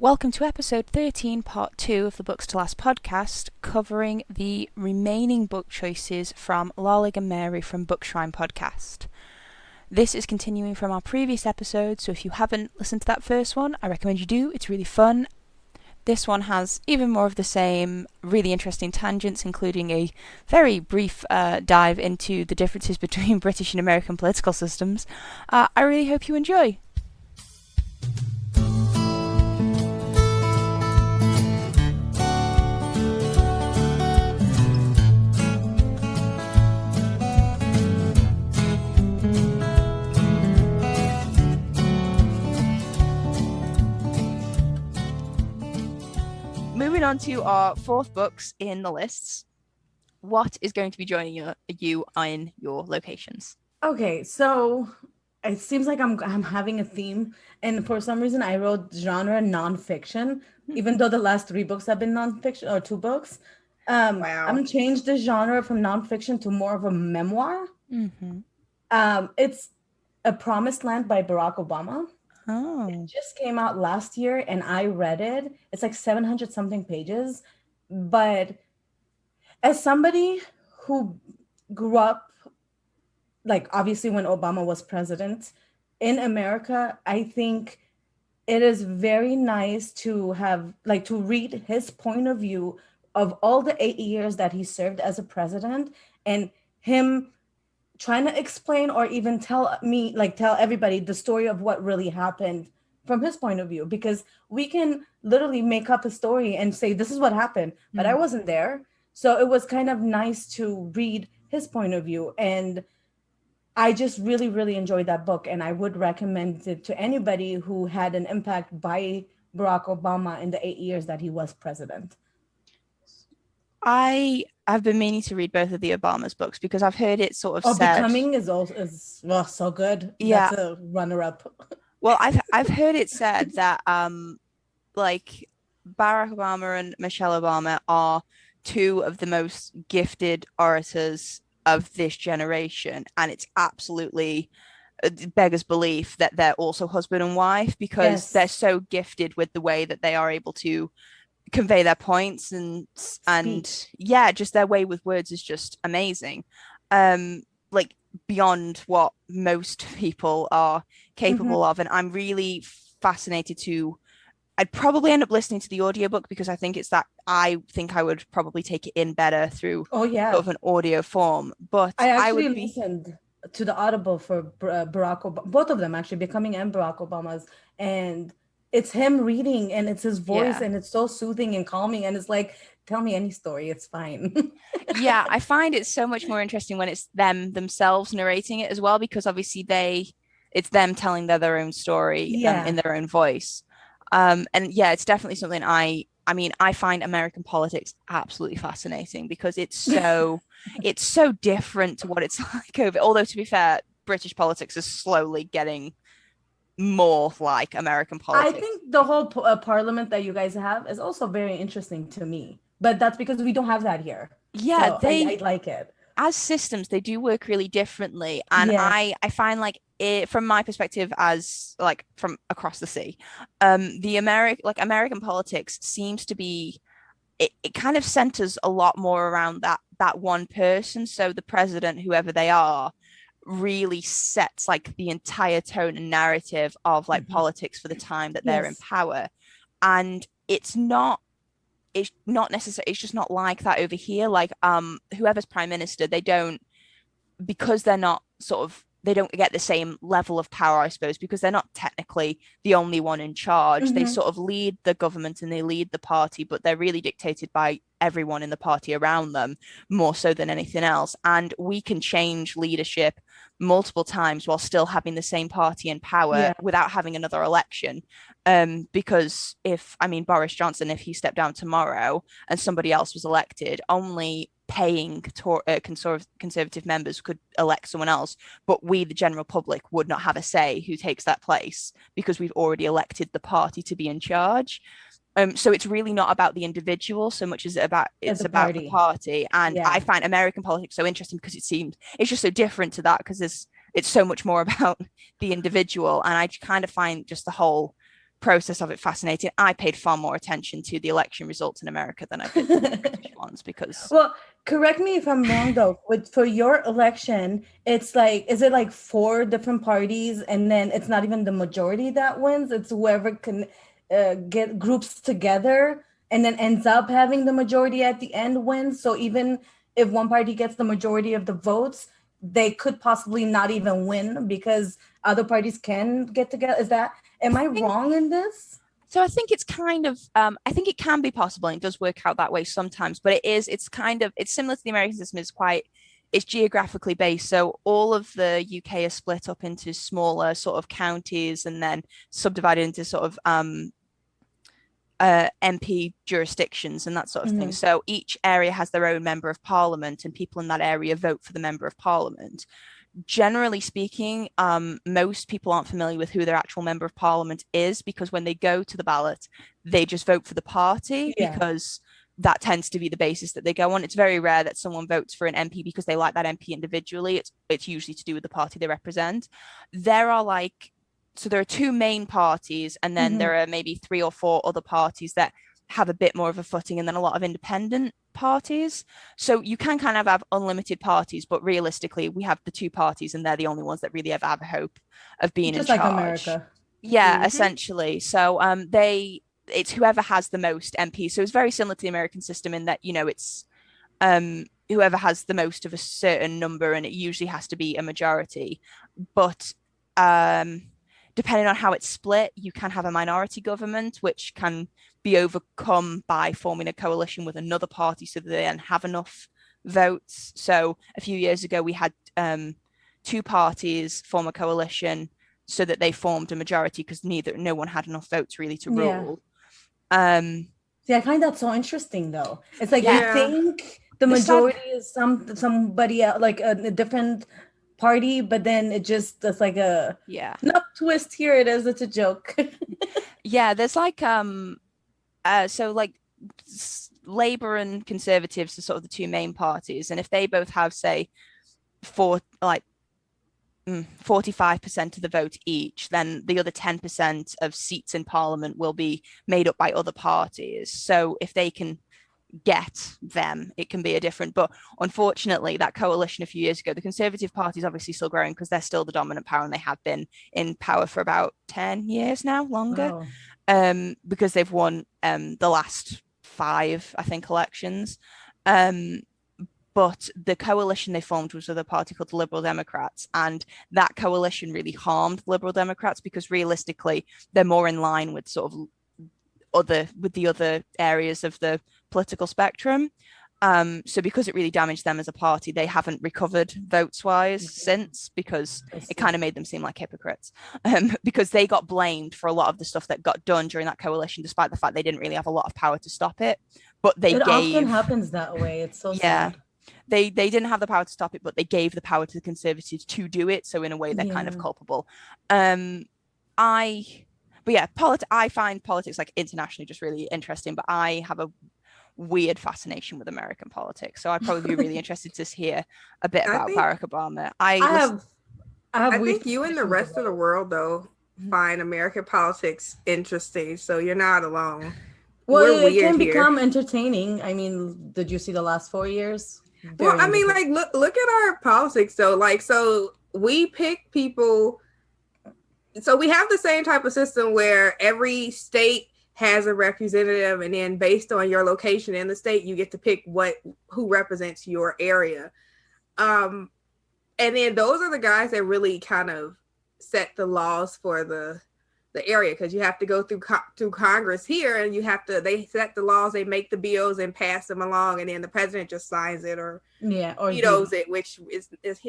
Welcome to episode 13, part 2 of the Books to Last podcast, covering the remaining book choices from Lalig Mary from Bookshrine podcast. This is continuing from our previous episode, so if you haven't listened to that first one, I recommend you do. It's really fun. This one has even more of the same really interesting tangents, including a very brief dive into the differences between British and American political systems. I really hope you enjoy. Moving on to our fourth books in the lists. What is going to be joining you in your locations? Okay, so it seems like I'm having a theme, and for some reason I wrote genre nonfiction, even though the last 3 books have been nonfiction or 2 books. Wow. I'm gonna change the genre from nonfiction to more of a memoir. It's A Promised Land by Barack Obama. It just came out last year and I read it. It's like 700 something pages. But as somebody who grew up, like obviously when Obama was president in America, I think it is very nice to have, like, to read his point of view of all the 8 years that he served as a president, and him trying to explain or even tell everybody the story of what really happened from his point of view, because we can literally make up a story and say this is what happened, but I wasn't there. So it was kind of nice to read his point of view, and I just really enjoyed that book, and I would recommend it to anybody who had an impact by Barack Obama in the 8 years that he was president. I have been meaning to read both of the Obama's books because I've heard it sort of said. Becoming is also so good. Yeah. That's a runner-up. Well, I've heard it said that like Barack Obama and Michelle Obama are two of the most gifted orators of this generation, and it's absolutely beggars belief that they're also husband and wife, because they're so gifted with the way that they are able to convey their points and yeah, just their way with words is just amazing, like beyond what most people are capable of. And I'm really fascinated I'd probably end up listening to the audiobook, because I think I would probably take it in better through sort of an audio form. But I would listened to the Audible for Barack Obama, both of them actually, Becoming and Barack Obama's, and it's him reading and it's his voice and it's so soothing and calming, and it's like, tell me any story, it's fine. Yeah, I find it so much more interesting when it's them themselves narrating it as well, because obviously it's them telling their own story in their own voice. And yeah, it's definitely something I find American politics absolutely fascinating, because it's so it's so different to what it's like over. Although, to be fair, British politics is slowly getting more like American politics. I think the whole parliament that you guys have is also very interesting to me, but that's because we don't have that here. Yeah, so I like it. As systems, they do work really differently, and I find, like, it, from my perspective, as like from across the sea, the American politics seems to be, it kind of centers a lot more around that one person. So the president, whoever they are, really sets like the entire tone and narrative of like politics for the time that they're in power. And it's not necessarily, it's just not like that over here. Like whoever's prime minister, because they're not sort of, they don't get the same level of power, I suppose, because they're not technically the only one in charge. They sort of lead the government and they lead the party, but they're really dictated by everyone in the party around them, more so than anything else. And we can change leadership multiple times while still having the same party in power without having another election. Because Boris Johnson, if he stepped down tomorrow and somebody else was elected, only paying conservative members could elect someone else, but we, the general public, would not have a say who takes that place, because we've already elected the party to be in charge. So it's really not about the individual so much as about the party. And I find American politics so interesting because it's just so different to that, because it's so much more about the individual. And I kind of find just the whole process of it fascinating. I paid far more attention to the election results in America than I did the British ones because. Well, correct me if I'm wrong though. For your election, it's like, is it like 4 different parties, and then it's not even the majority that wins? It's whoever can get groups together and then ends up having the majority at the end wins. So even if one party gets the majority of the votes, they could possibly not even win because other parties can get together. Am I wrong in this? So I think it's kind of, I think it can be possible, and it does work out that way sometimes, but it's similar to the American system. It's geographically based. So all of the UK is split up into smaller sort of counties and then subdivided into sort of MP jurisdictions and that sort of thing. So each area has their own member of parliament, and people in that area vote for the member of parliament. Generally speaking, most people aren't familiar with who their actual member of parliament is, because when they go to the ballot, they just vote for the party because that tends to be the basis that they go on. It's very rare that someone votes for an MP because they like that MP individually. It's usually to do with the party they represent. There are 2 main parties, and then there are maybe 3 or 4 other parties that have a bit more of a footing, and then a lot of independent parties. So you can kind of have unlimited parties, but realistically, we have the 2 parties, and they're the only ones that really ever have a hope of being just in like charge. America. Yeah, essentially. So it's whoever has the most MPs. So it's very similar to the American system in that, it's whoever has the most of a certain number, and it usually has to be a majority. But depending on how it's split, you can have a minority government, which can be overcome by forming a coalition with another party so that they then have enough votes. So a few years ago, we had 2 parties form a coalition so that they formed a majority because no one had enough votes really to rule. See, I find that so interesting though. It's like you think the majority is somebody else, like a different party, but then it's like a no twist. Here it is, it's a joke. There's so like Labour and Conservatives are sort of the 2 main parties, and if they both have, say, 45% of the vote each, then the other 10% of seats in Parliament will be made up by other parties. So if they can get them, it can be a different. But unfortunately, that coalition a few years ago, the Conservative Party is obviously still growing because they're still the dominant power, and they have been in power for about 10 years now, longer. Wow. Because they've won the last 5, I think, elections. But the coalition they formed was with a party called the Liberal Democrats, and that coalition really harmed Liberal Democrats because realistically, they're more in line with sort of the other areas of the political spectrum. So because it really damaged them as a party, they haven't recovered votes wise since, because it kind of made them seem like hypocrites, because they got blamed for a lot of the stuff that got done during that coalition, despite the fact they didn't really have a lot of power to stop it. But it often happens that way. It's so sad. They didn't have the power to stop it, but they gave the power to the Conservatives to do it. So in a way, they're kind of culpable. I find politics like internationally just really interesting, but I have a weird fascination with American politics. So I'd probably be really interested to hear a bit about Barack Obama. I think you and the rest of the world, though, find American politics interesting. So you're not alone. Well, it can become entertaining. I mean, did you see the last 4 years? Well, I mean, like, look at our politics, though. Like, so we pick people. So we have the same type of system where every state has a representative, and then based on your location in the state, you get to pick who represents your area. And then those are the guys that really kind of set the laws for the area, because you have to go through Congress here, and they set the laws, they make the bills and pass them along, and then the president just signs it or vetoes it, which is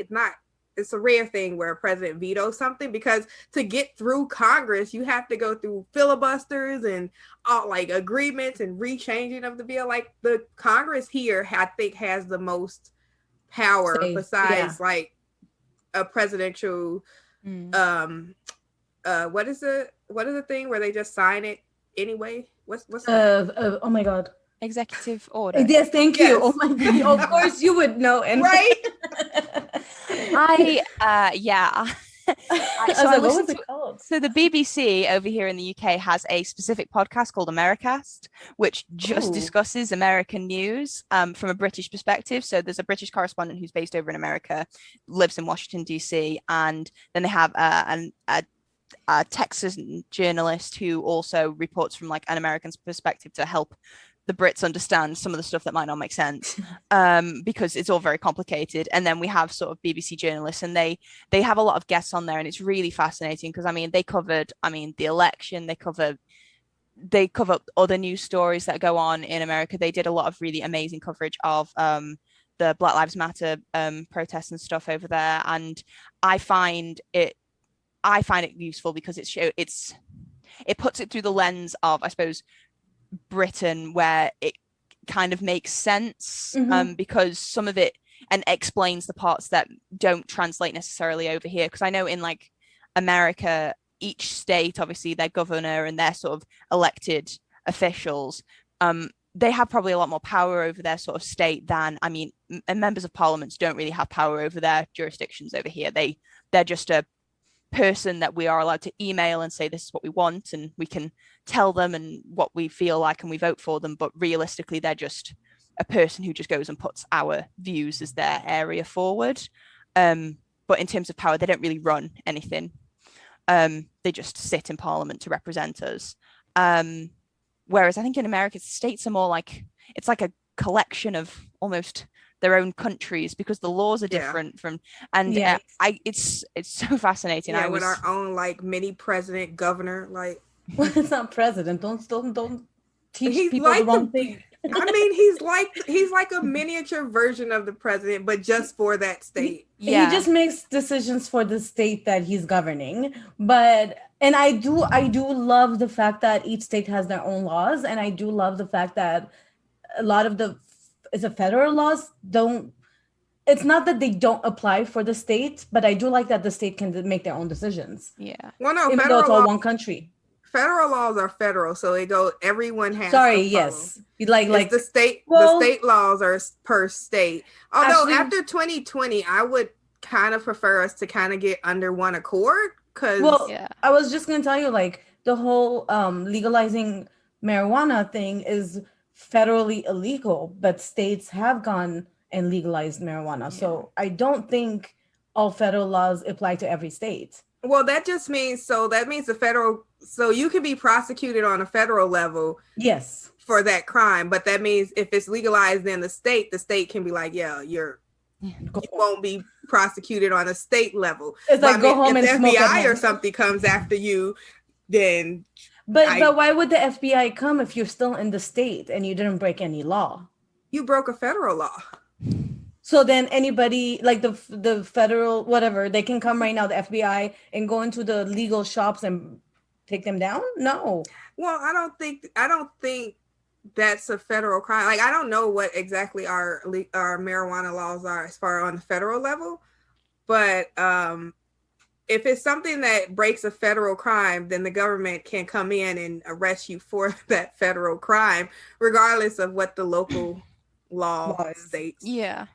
not. It's a rare thing where a president vetoes something, because to get through Congress, you have to go through filibusters and all like agreements and rechanging of the bill. Like the Congress here, I think, has the most power besides like a presidential. What is the thing where they just sign it anyway? What's oh my God. Executive order. Yes, thank you. Oh my God. Of course you would know. And right. What was it called? So the BBC over here in the UK has a specific podcast called Americast, which just discusses American news from a British perspective. So there's a British correspondent who's based over in America, lives in Washington, DC, and then they have a Texas journalist who also reports from like an American's perspective to help the Brits understand some of the stuff that might not make sense, because it's all very complicated. And then we have sort of BBC journalists, and they have a lot of guests on there, and it's really fascinating because they covered the election, they cover other news stories that go on in America. They did a lot of really amazing coverage of the Black Lives Matter protests and stuff over there, and I find it useful because it puts it through the lens of, I suppose, Britain, where it kind of makes sense, because some of it and explains the parts that don't translate necessarily over here. Because I know in like America, each state, obviously their governor and their sort of elected officials, they have probably a lot more power over their sort of state than, members of parliaments don't really have power over their jurisdictions over here. They're just a person that we are allowed to email and say this is what we want, and we can tell them and what we feel like, and we vote for them. But realistically, they're just a person who just goes and puts our views as their area forward. But in terms of power, they don't really run anything. They just sit in Parliament to represent us. Whereas I think in America, states are more like, it's like a collection of almost their own countries, because the laws are different from, and it's so fascinating. With our own like mini president, governor, like. Well, it's not president. Don't teach people like the wrong thing. he's like a miniature version of the president, but just for that state. He just makes decisions for the state that he's governing. And I do love the fact that each state has their own laws, and I do love the fact that a lot of the federal laws don't. It's not that they don't apply for the state, but I do like that the state can make their own decisions. Yeah. Well, no, even though it's all one country. Federal laws are federal, so it goes. Everyone has. Yes, like the state. The state laws are per state. Although after 2020, I would kind of prefer us to kind of get under one accord. Because I was just gonna tell you, like, the whole legalizing marijuana thing is federally illegal, but states have gone and legalized marijuana. Yeah. So I don't think all federal laws apply to every state. Well, that means the federal, so you can be prosecuted on a federal level. Yes. For that crime. But that means if it's legalized in the state can be like, you won't be prosecuted on a state level. It's like, go home and smoke. If the FBI or something comes after you, then. But why would the FBI come if you're still in the state and you didn't break any law? You broke a federal law. So then anybody, like the federal, whatever, they can come right now, the FBI, and go into the legal shops and take them down? No. Well, I don't think that's a federal crime. Like, I don't know what exactly our marijuana laws are as far on the federal level, but if it's something that breaks a federal crime, then the government can come in and arrest you for that federal crime, regardless of what the local law states. Yeah.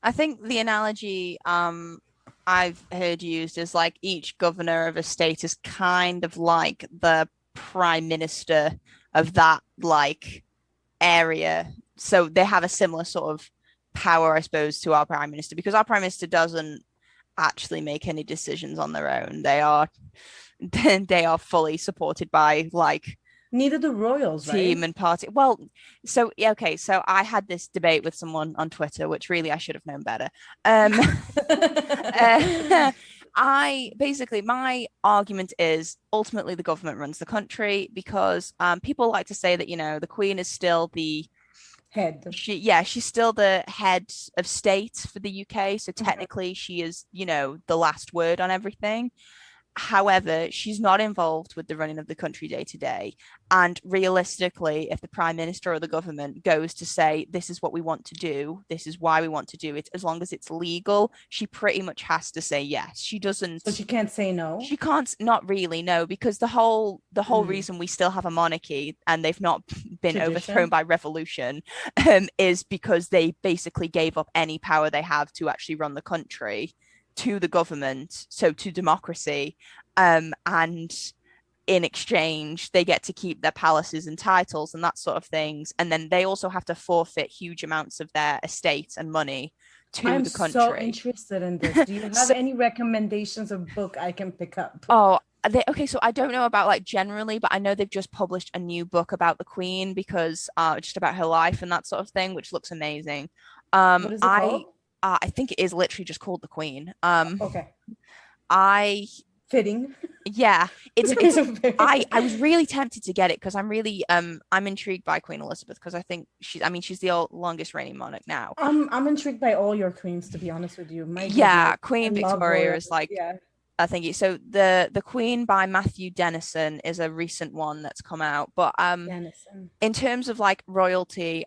I think the analogy I've heard used is like each governor of a state is kind of like the prime minister of that like area. So they have a similar sort of power, I suppose, to our prime minister, because our prime minister doesn't actually make any decisions on their own. They are fully supported by like neither the royals, team right? And party. Well, so okay, so I had this debate with someone on Twitter, which really I should have known better. My argument is ultimately the government runs the country, because people like to say that, the Queen is still the head. She's still the head of state for the UK. So technically she is, the last word on everything. However, she's not involved with the running of the country day to day. And realistically, if the prime minister or the government goes to say, this is what we want to do, this is why we want to do it, as long as it's legal, she pretty much has to say yes. She doesn't. So she can't say no? She can't, not really, no, because the whole reason we still have a monarchy and they've not been overthrown by revolution is because they basically gave up any power they have to actually run the country to the government, so to democracy, and in exchange they get to keep their palaces and titles and that sort of things, and then they also have to forfeit huge amounts of their estate and money to I'm the so country. interested in this. Do you have So, any recommendations of book I can pick up? oh, okay, so I don't know about like generally, but I know they've just published a new book about the Queen, because just about her life and that sort of thing, which looks amazing. What is it called? I think it is literally just called The Queen. Okay. I Fitting. Yeah, it's I was really tempted to get it because I'm intrigued by Queen Elizabeth, because I think she's the longest reigning monarch now. I'm intrigued by all your queens, to be honest with you. My Yeah, goodness. I Queen love Victoria royal. is like, Yeah. I think so the Queen by Matthew Dennison is a recent one that's come out, but Dennison. in terms of like royalty,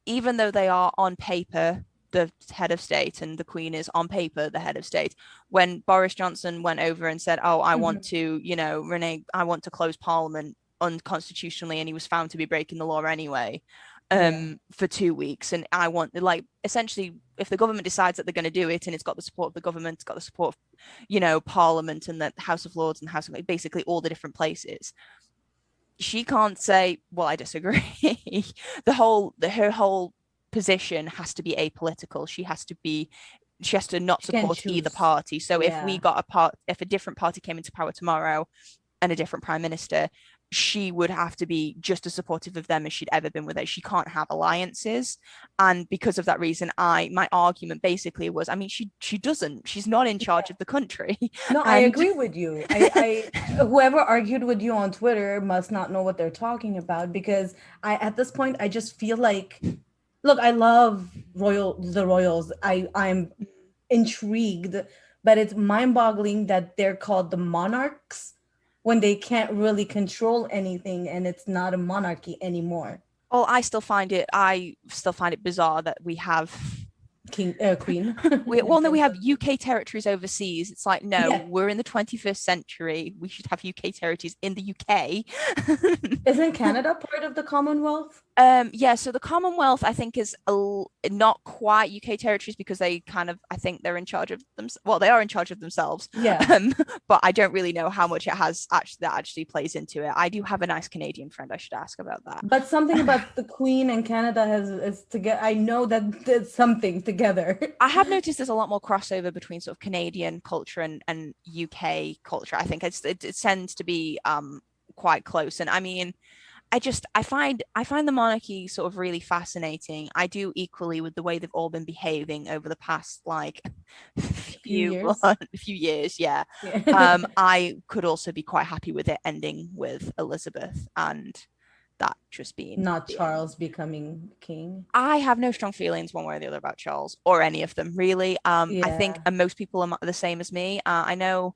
even though they are on paper the head of state, and the Queen is on paper the head of state, when Boris Johnson went over and said, "Oh, I want to, Renee, I want to close Parliament unconstitutionally," and he was found to be breaking the law anyway, for 2 weeks, and I want, like, essentially, if the government decides that they're going to do it, and it's got the support of the government, it's got the support of, Parliament and the House of Lords and House of, basically all the different places, she can't say, well, I disagree. Her whole position has to be apolitical. She has to not support either party. So if a different party came into power tomorrow and a different prime minister, she would have to be just as supportive of them as she'd ever been with it. She can't have alliances. And because of that reason, my argument basically was, I mean, she's not in charge of the country. No, I agree with you. I whoever argued with you on Twitter must not know what they're talking about, because at this point, I just feel like, look, I love the royals. I'm intrigued, but it's mind-boggling that they're called the monarchs when they can't really control anything, and it's not a monarchy anymore. Well, I still find it bizarre that we have Queen. we have UK territories overseas. It's like, no, we're in the 21st century. We should have UK territories in the UK. Isn't Canada part of the Commonwealth? Yeah, so the Commonwealth, I think, is not quite UK territories, because they kind of, I think they're in charge of them. Well, they are in charge of themselves. Yeah. But I don't really know how much it has actually plays into it. I do have a nice Canadian friend I should ask about that. But something about the Queen and Canada is together. I know that there's something together. I have noticed there's a lot more crossover between sort of Canadian culture and UK culture. I think it tends to be quite close. And I mean, I find the monarchy sort of really fascinating. I do equally with the way they've all been behaving over the past like few years. Yeah. I could also be quite happy with it ending with Elizabeth and that just being not Charles becoming king. I have no strong feelings one way or the other about Charles or any of them, really. I think most people are the same as me. I know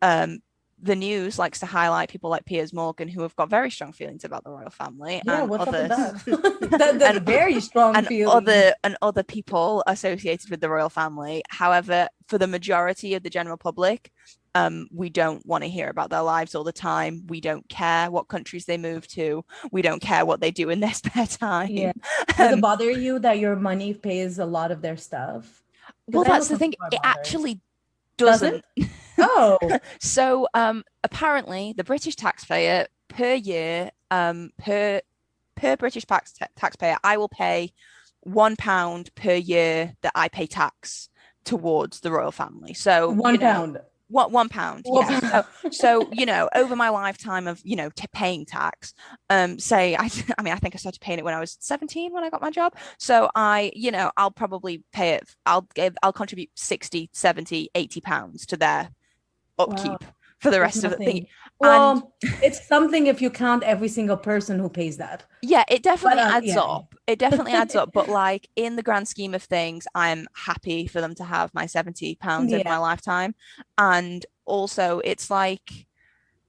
the news likes to highlight people like Piers Morgan, who have got very strong feelings about the royal family. Yeah, and what's up with that? That's very strong feelings. Other people associated with the royal family. However, for the majority of the general public, we don't want to hear about their lives all the time. We don't care what countries they move to. We don't care what they do in their spare time. Yeah. Does it bother you that your money pays a lot of their stuff? Well, that's the thing. It actually doesn't. Oh. So apparently the British taxpayer per year, per British taxpayer, I will pay £1 per year that I pay tax towards the royal family. So £1. What, £1? Yeah. So over my lifetime of paying tax, say I think I started paying it when I was 17 when I got my job. So I'll probably pay it. I'll contribute 60, 70, £80 to their upkeep for the rest of the thing. Well, it's something if you count every single person who pays that. Yeah, it definitely adds up. It definitely adds up. But like in the grand scheme of things, I'm happy for them to have my £70 over my lifetime. And also it's like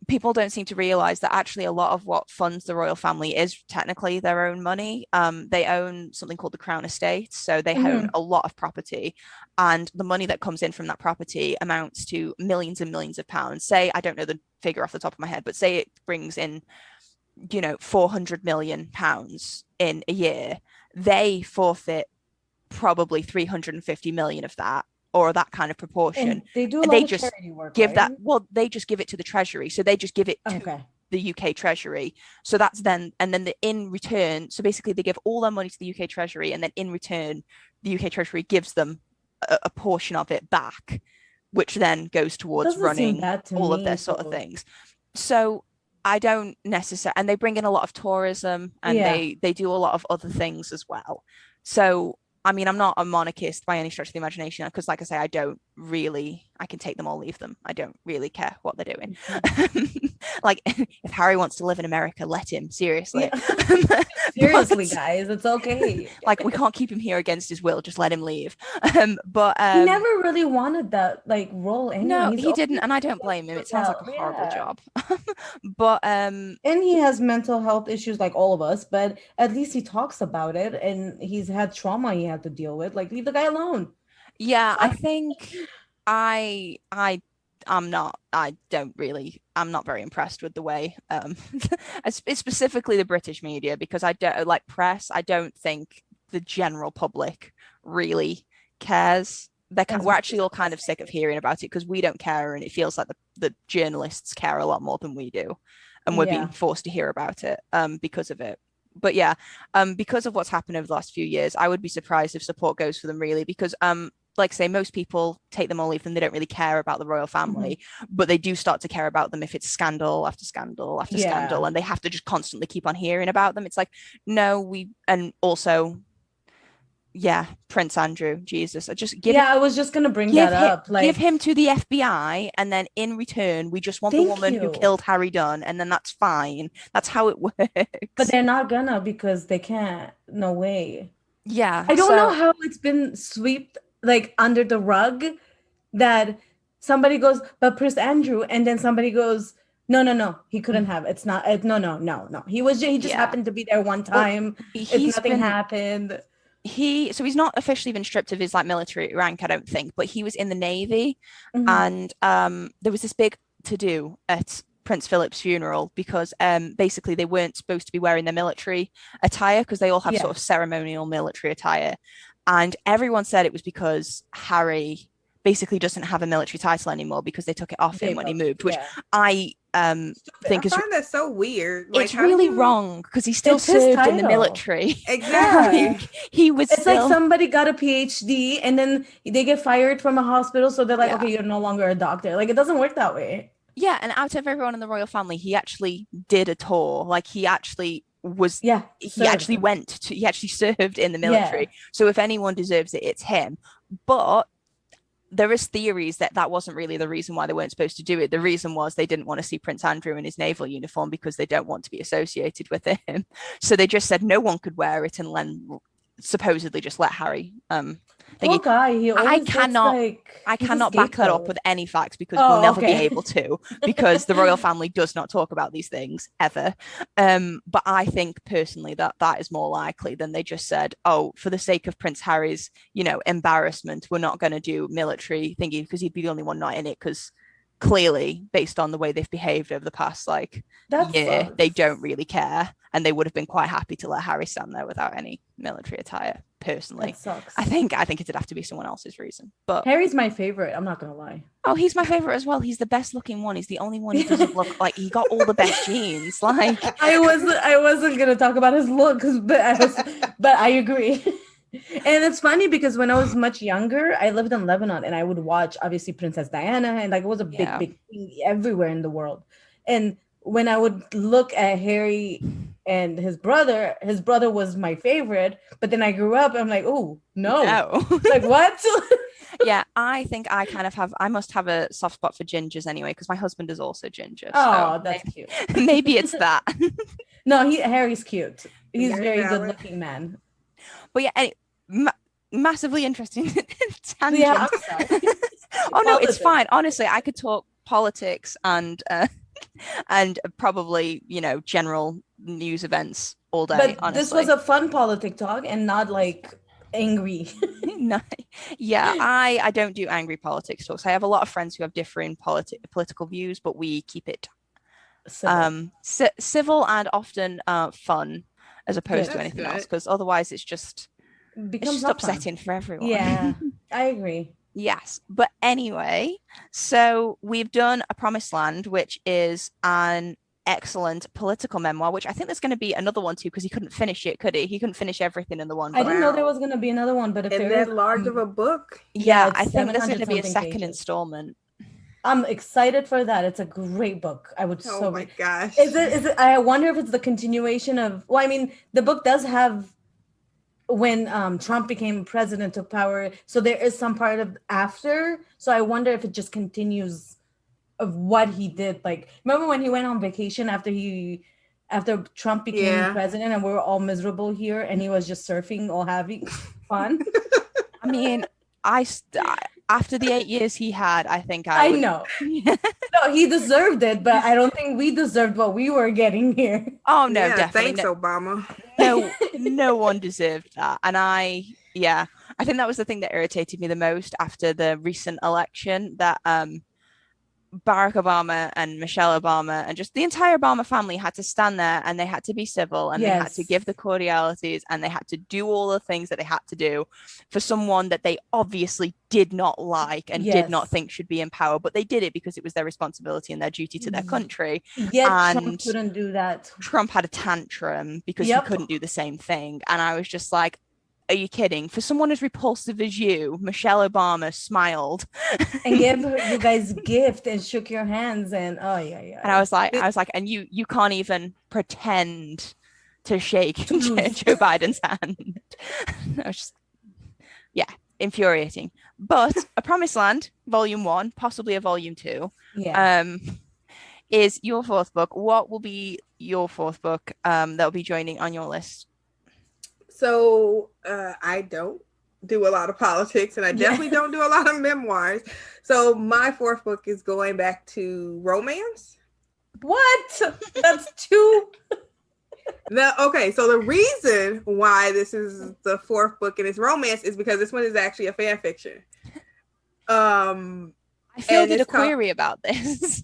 people don't seem to realize that actually a lot of what funds the royal family is technically their own money. They own something called the Crown Estate. So they own a lot of property, and the money that comes in from that property amounts to millions and millions of pounds. Say, I don't know the figure off the top of my head, but say it brings in, £400 million in a year. They forfeit probably 350 million of that, or that kind of proportion. And they do a and lot they of just charity work, give right? that. Well, they just give it to the Treasury, so they just give it to the UK Treasury. So that's then, and then in return, so basically they give all their money to the UK Treasury, and then in return, the UK Treasury gives them a portion of it back, which then goes towards running all of their sort of things. So I don't necessarily, and they bring in a lot of tourism, and they do a lot of other things as well. So I mean, I'm not a monarchist by any stretch of the imagination, because like I say, I can take them or leave them. I don't really care what they're doing. Like, if Harry wants to live in America, let him, seriously. Yeah. Seriously, guys, it's okay. Like, we can't keep him here against his will, just let him leave. But he never really wanted that like role anyway. No, he didn't, and I don't blame him. It sounds like a horrible job. But and he has mental health issues like all of us, but at least he talks about it, and he's had trauma he had to deal with. Like, leave the guy alone. Yeah, I think I'm not very impressed with the way specifically the British media, because I don't like press. I don't think the general public really cares. We're actually all kind of sick of hearing about it, because we don't care, and it feels like the journalists care a lot more than we do, and we're being forced to hear about it because of it. But yeah, because of what's happened over the last few years, I would be surprised if support goes for them, really, because like say, most people take them or leave them. They don't really care about the royal family, but they do start to care about them if it's scandal after scandal after scandal, and they have to just constantly keep on hearing about them. It's like, no, and also, Prince Andrew, Jesus, I was just gonna bring that up. Like, give him to the FBI, and then in return, we just want the woman who killed Harry Dunn, and then that's fine. That's how it works. But they're not gonna, because they can't. No way. Yeah, I don't know how it's been swept like under the rug, that somebody goes, but Prince Andrew, and then somebody goes, no, he couldn't have. It's not. No. He just happened to be there one time. Nothing happened. So he's not officially been stripped of his like military rank, I don't think, but he was in the Navy, and there was this big to-do at Prince Philip's funeral, because basically they weren't supposed to be wearing their military attire, because they all have sort of ceremonial military attire, and everyone said it was because Harry basically doesn't have a military title anymore, because they took it off him when he moved, which I think I find that so weird. Like, it's really wrong, because he still served in the military. Exactly. He was. It's like somebody got a PhD and then they get fired from a hospital, so they're like, okay, you're no longer a doctor. Like, it doesn't work that way. Yeah, and out of everyone in the royal family, he actually did a tour. Like, he actually was. Yeah. He actually served in the military. Yeah. So if anyone deserves it, it's him. But there is theories that wasn't really the reason why they weren't supposed to do it. The reason was they didn't want to see Prince Andrew in his naval uniform, because they don't want to be associated with him. So they just said no one could wear it, and then supposedly just let Harry. Poor guy. I cannot back that up with any facts, because we'll never be able to, because the royal family does not talk about these things ever. But I think personally that is more likely than they just said, oh, for the sake of Prince Harry's, embarrassment, we're not going to do military thingy, because he'd be the only one not in it, because clearly, based on the way they've behaved over the past year, they don't really care, and they would have been quite happy to let Harry stand there without any military attire. Personally, I think it'd have to be someone else's reason. But Harry's my favorite. I'm not gonna lie. Oh, he's my favorite as well. He's the best looking one. He's the only one who doesn't look like he got all the best genes. Like, I wasn't gonna talk about his look, but I agree. And it's funny, because when I was much younger, I lived in Lebanon, and I would watch, obviously, Princess Diana, and like, it was a big thing everywhere in the world. And when I would look at Harry and his brother was my favorite. But then I grew up, I'm like, oh, no. Like, what? Yeah, I think I must have a soft spot for gingers anyway, because my husband is also ginger. Oh, so that's cute. Maybe it's that. No, Harry's cute. He's a very good looking man. But yeah, massively interesting tangent. Yeah, I'm sorry. Oh no, it's fine. Honestly, I could talk politics and probably general news events all day. But honestly, this was a fun politic talk and not like angry. No, yeah, I don't do angry politics talks. I have a lot of friends who have differing political views, but we keep it civil and often fun, as opposed to anything else, because otherwise it's just becomes upsetting for everyone. Yeah, I agree. Yes, but anyway, so we've done A Promised Land, which is an excellent political memoir, which I think there's going to be another one too, because he couldn't finish it, could he? He couldn't finish everything in the one I book. didn't know there was going to be another one, but if And there that is, large of a book. Yeah, it's I think there's going to be a 700 second pages. installment. I'm excited for that. It's a great book. I would Oh my gosh. Is it? I wonder if it's the continuation of. Well, I mean, the book does have when Trump became president, took power. So there is some part of after. So I wonder if it just continues of what he did. Like, remember when he went on vacation after Trump became president, and we were all miserable here, and he was just surfing, all having fun. I mean, after the 8 years he had, I think I know. No, he deserved it, but I don't think we deserved what we were getting here. Oh no, definitely. Thanks, Obama. No one deserved that. And I think that was the thing that irritated me the most after the recent election, that Barack Obama and Michelle Obama and just the entire Obama family had to stand there, and they had to be civil, and they had to give the cordialities, and they had to do all the things that they had to do for someone that they obviously did not like and did not think should be in power, but they did it because it was their responsibility and their duty to their country. Yet Trump couldn't do that. Trump had a tantrum because he couldn't do the same thing. And I was just like, are you kidding? For someone as repulsive as you, Michelle Obama smiled and gave you guys gift and shook your hands, and and I was like, and you can't even pretend to shake Joe Biden's hand. I was just, infuriating. But A Promised Land, Volume 1, possibly a Volume 2, is your fourth book. What will be your fourth book that will be joining on your list? So I don't do a lot of politics, and I definitely don't do a lot of memoirs. So my fourth book is going back to romance. What? That's two. Okay, so the reason why this is the fourth book and it's romance is because this one is actually a fan fiction. I fielded a query about this.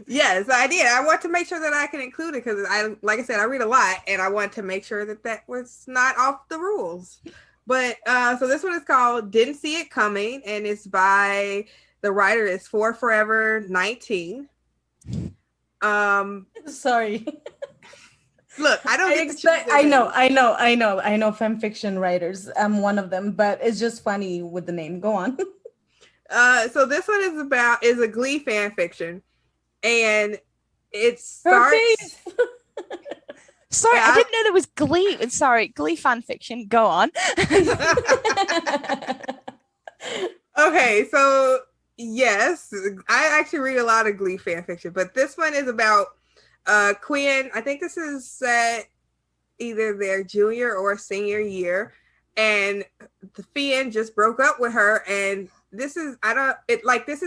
Yes, I did. I want to make sure that I can include it because like I said, I read a lot, and I want to make sure that was not off the rules. But so this one is called Didn't See It Coming, and it's by the writer is For Forever 19. Sorry. Look, I don't expect. I know fan fiction writers. I'm one of them, but it's just funny with the name. Go on. So this one is a Glee fan fiction. And it starts. Sorry, I didn't know there was Glee. Sorry, Glee fan fiction. Go on. Okay, so yes, I actually read a lot of Glee fan fiction, but this one is about Quinn. I think this is set either their junior or senior year, and the Finn just broke up with her, and this is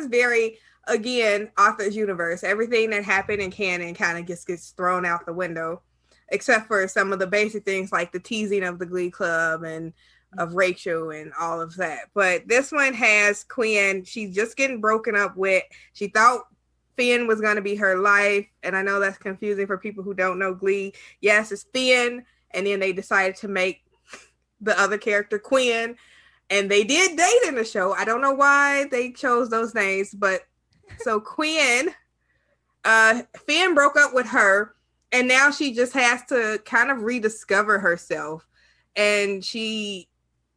very. Again, author's universe. Everything that happened in canon kind of just gets thrown out the window, except for some of the basic things like the teasing of the Glee Club and of Rachel and all of that. But this one has Quinn. She's just getting broken up with. She thought Finn was going to be her life. And I know that's confusing for people who don't know Glee. Yes, it's Finn. And then they decided to make the other character Quinn. And they did date in the show. I don't know why they chose those names, but so Quinn, Finn broke up with her, and now she just has to kind of rediscover herself. And she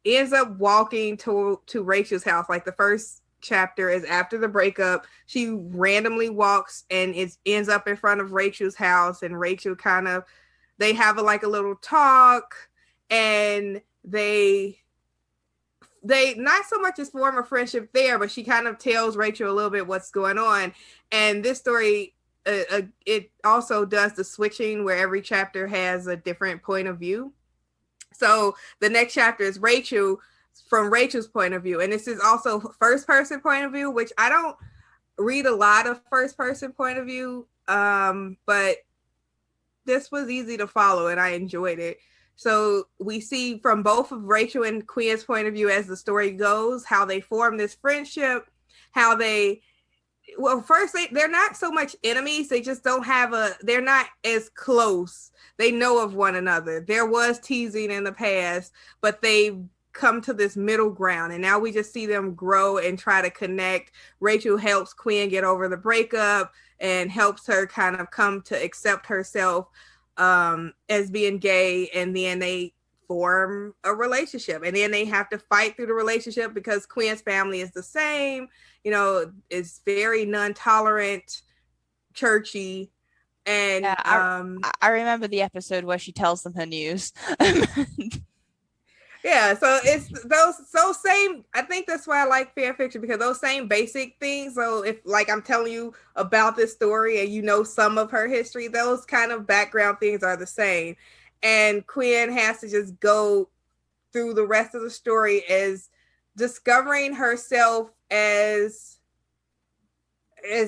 ends up walking to Rachel's house. Like the first chapter is after the breakup. She randomly walks and it ends up in front of Rachel's house, and Rachel they have a little talk, and they not so much as form a friendship there, but she kind of tells Rachel a little bit what's going on. And this story, it also does the switching where every chapter has a different point of view. So the next chapter is Rachel from Rachel's point of view. And this is also first person point of view, which I don't read a lot of first person point of view. But this was easy to follow and I enjoyed it. So we see from both of Rachel and Quinn's point of view as the story goes, how they form this friendship, first they're not so much enemies. They just they're not as close. They know of one another. There was teasing in the past, but they come to this middle ground, and now we just see them grow and try to connect. Rachel helps Quinn get over the breakup and helps her kind of come to accept herself as being gay, and then they form a relationship, and then they have to fight through the relationship because Quinn's family is the same, you know, is very non-tolerant, churchy. And yeah, I remember the episode where she tells them her news. Yeah, so it's those same, I think that's why I like fan fiction, because those same basic things. So if like I'm telling you about this story and you know some of her history, those kind of background things are the same. And Quinn has to just go through the rest of the story as discovering herself as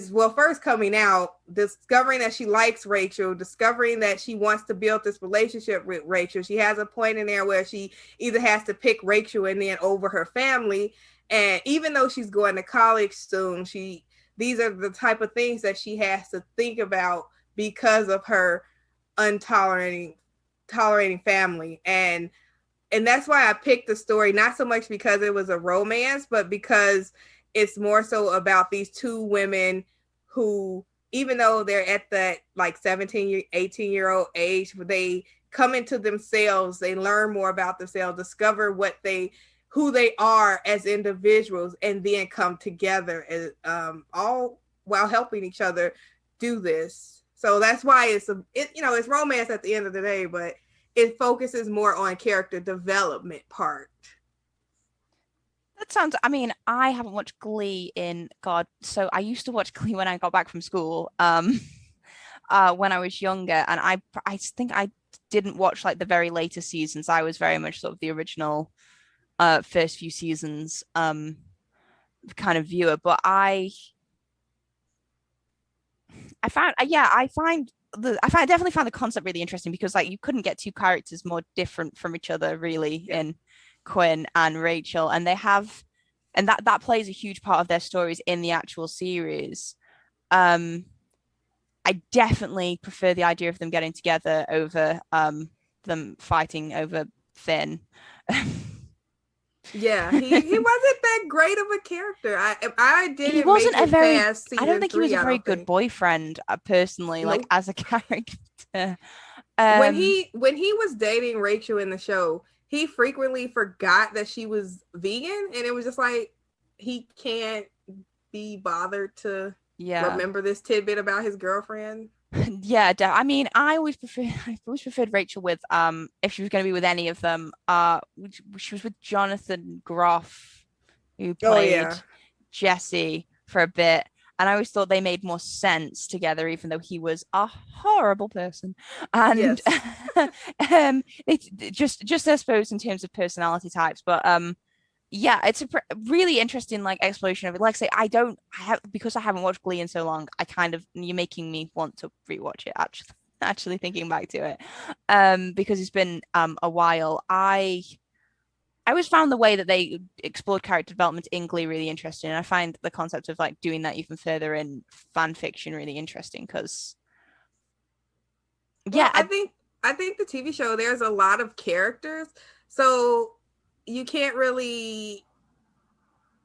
well, first coming out, discovering that she likes Rachel, discovering that she wants to build this relationship with Rachel. She has a point in there where she either has to pick Rachel and then over her family. And even though she's going to college soon, these are the type of things that she has to think about because of her tolerating family. And that's why I picked the story, not so much because it was a romance, but because it's more so about these two women who, even though they're at that like 17, 18-year-old age, they come into themselves, they learn more about themselves, discover who they are as individuals, and then come together, and all while helping each other do this. So that's why it's romance at the end of the day, but it focuses more on character development part. That sounds, I mean, I haven't watched Glee so I used to watch Glee when I got back from school, when I was younger, and I think I didn't watch like the very later seasons. I was very much sort of the original first few seasons kind of viewer, but I definitely found the concept really interesting, because like you couldn't get two characters more different from each other really in Quinn and Rachel, and that plays a huge part of their stories in the actual series. I definitely prefer the idea of them getting together over them fighting over Finn. Yeah, he wasn't that great of a character. I didn't. He wasn't make it past I don't think he was a very good boyfriend, personally, nope. Like as a character. When he was dating Rachel in the show, he frequently forgot that she was vegan, and it was just like he can't be bothered to remember this tidbit about his girlfriend. Yeah, I mean, I always preferred Rachel with if she was going to be with any of them. She was with Jonathan Groff, who played Jesse for a bit, and I always thought they made more sense together, even though he was a horrible person. And it just I suppose in terms of personality types, but yeah, it's a really interesting like exploration of it. Like I say, because I haven't watched Glee in so long, you're making me want to rewatch it actually thinking back to it, because it's been a while. I always found the way that they explored character development in Glee really interesting, and I find the concept of like doing that even further in fan fiction really interesting, because I think the TV show, there's a lot of characters, so you can't really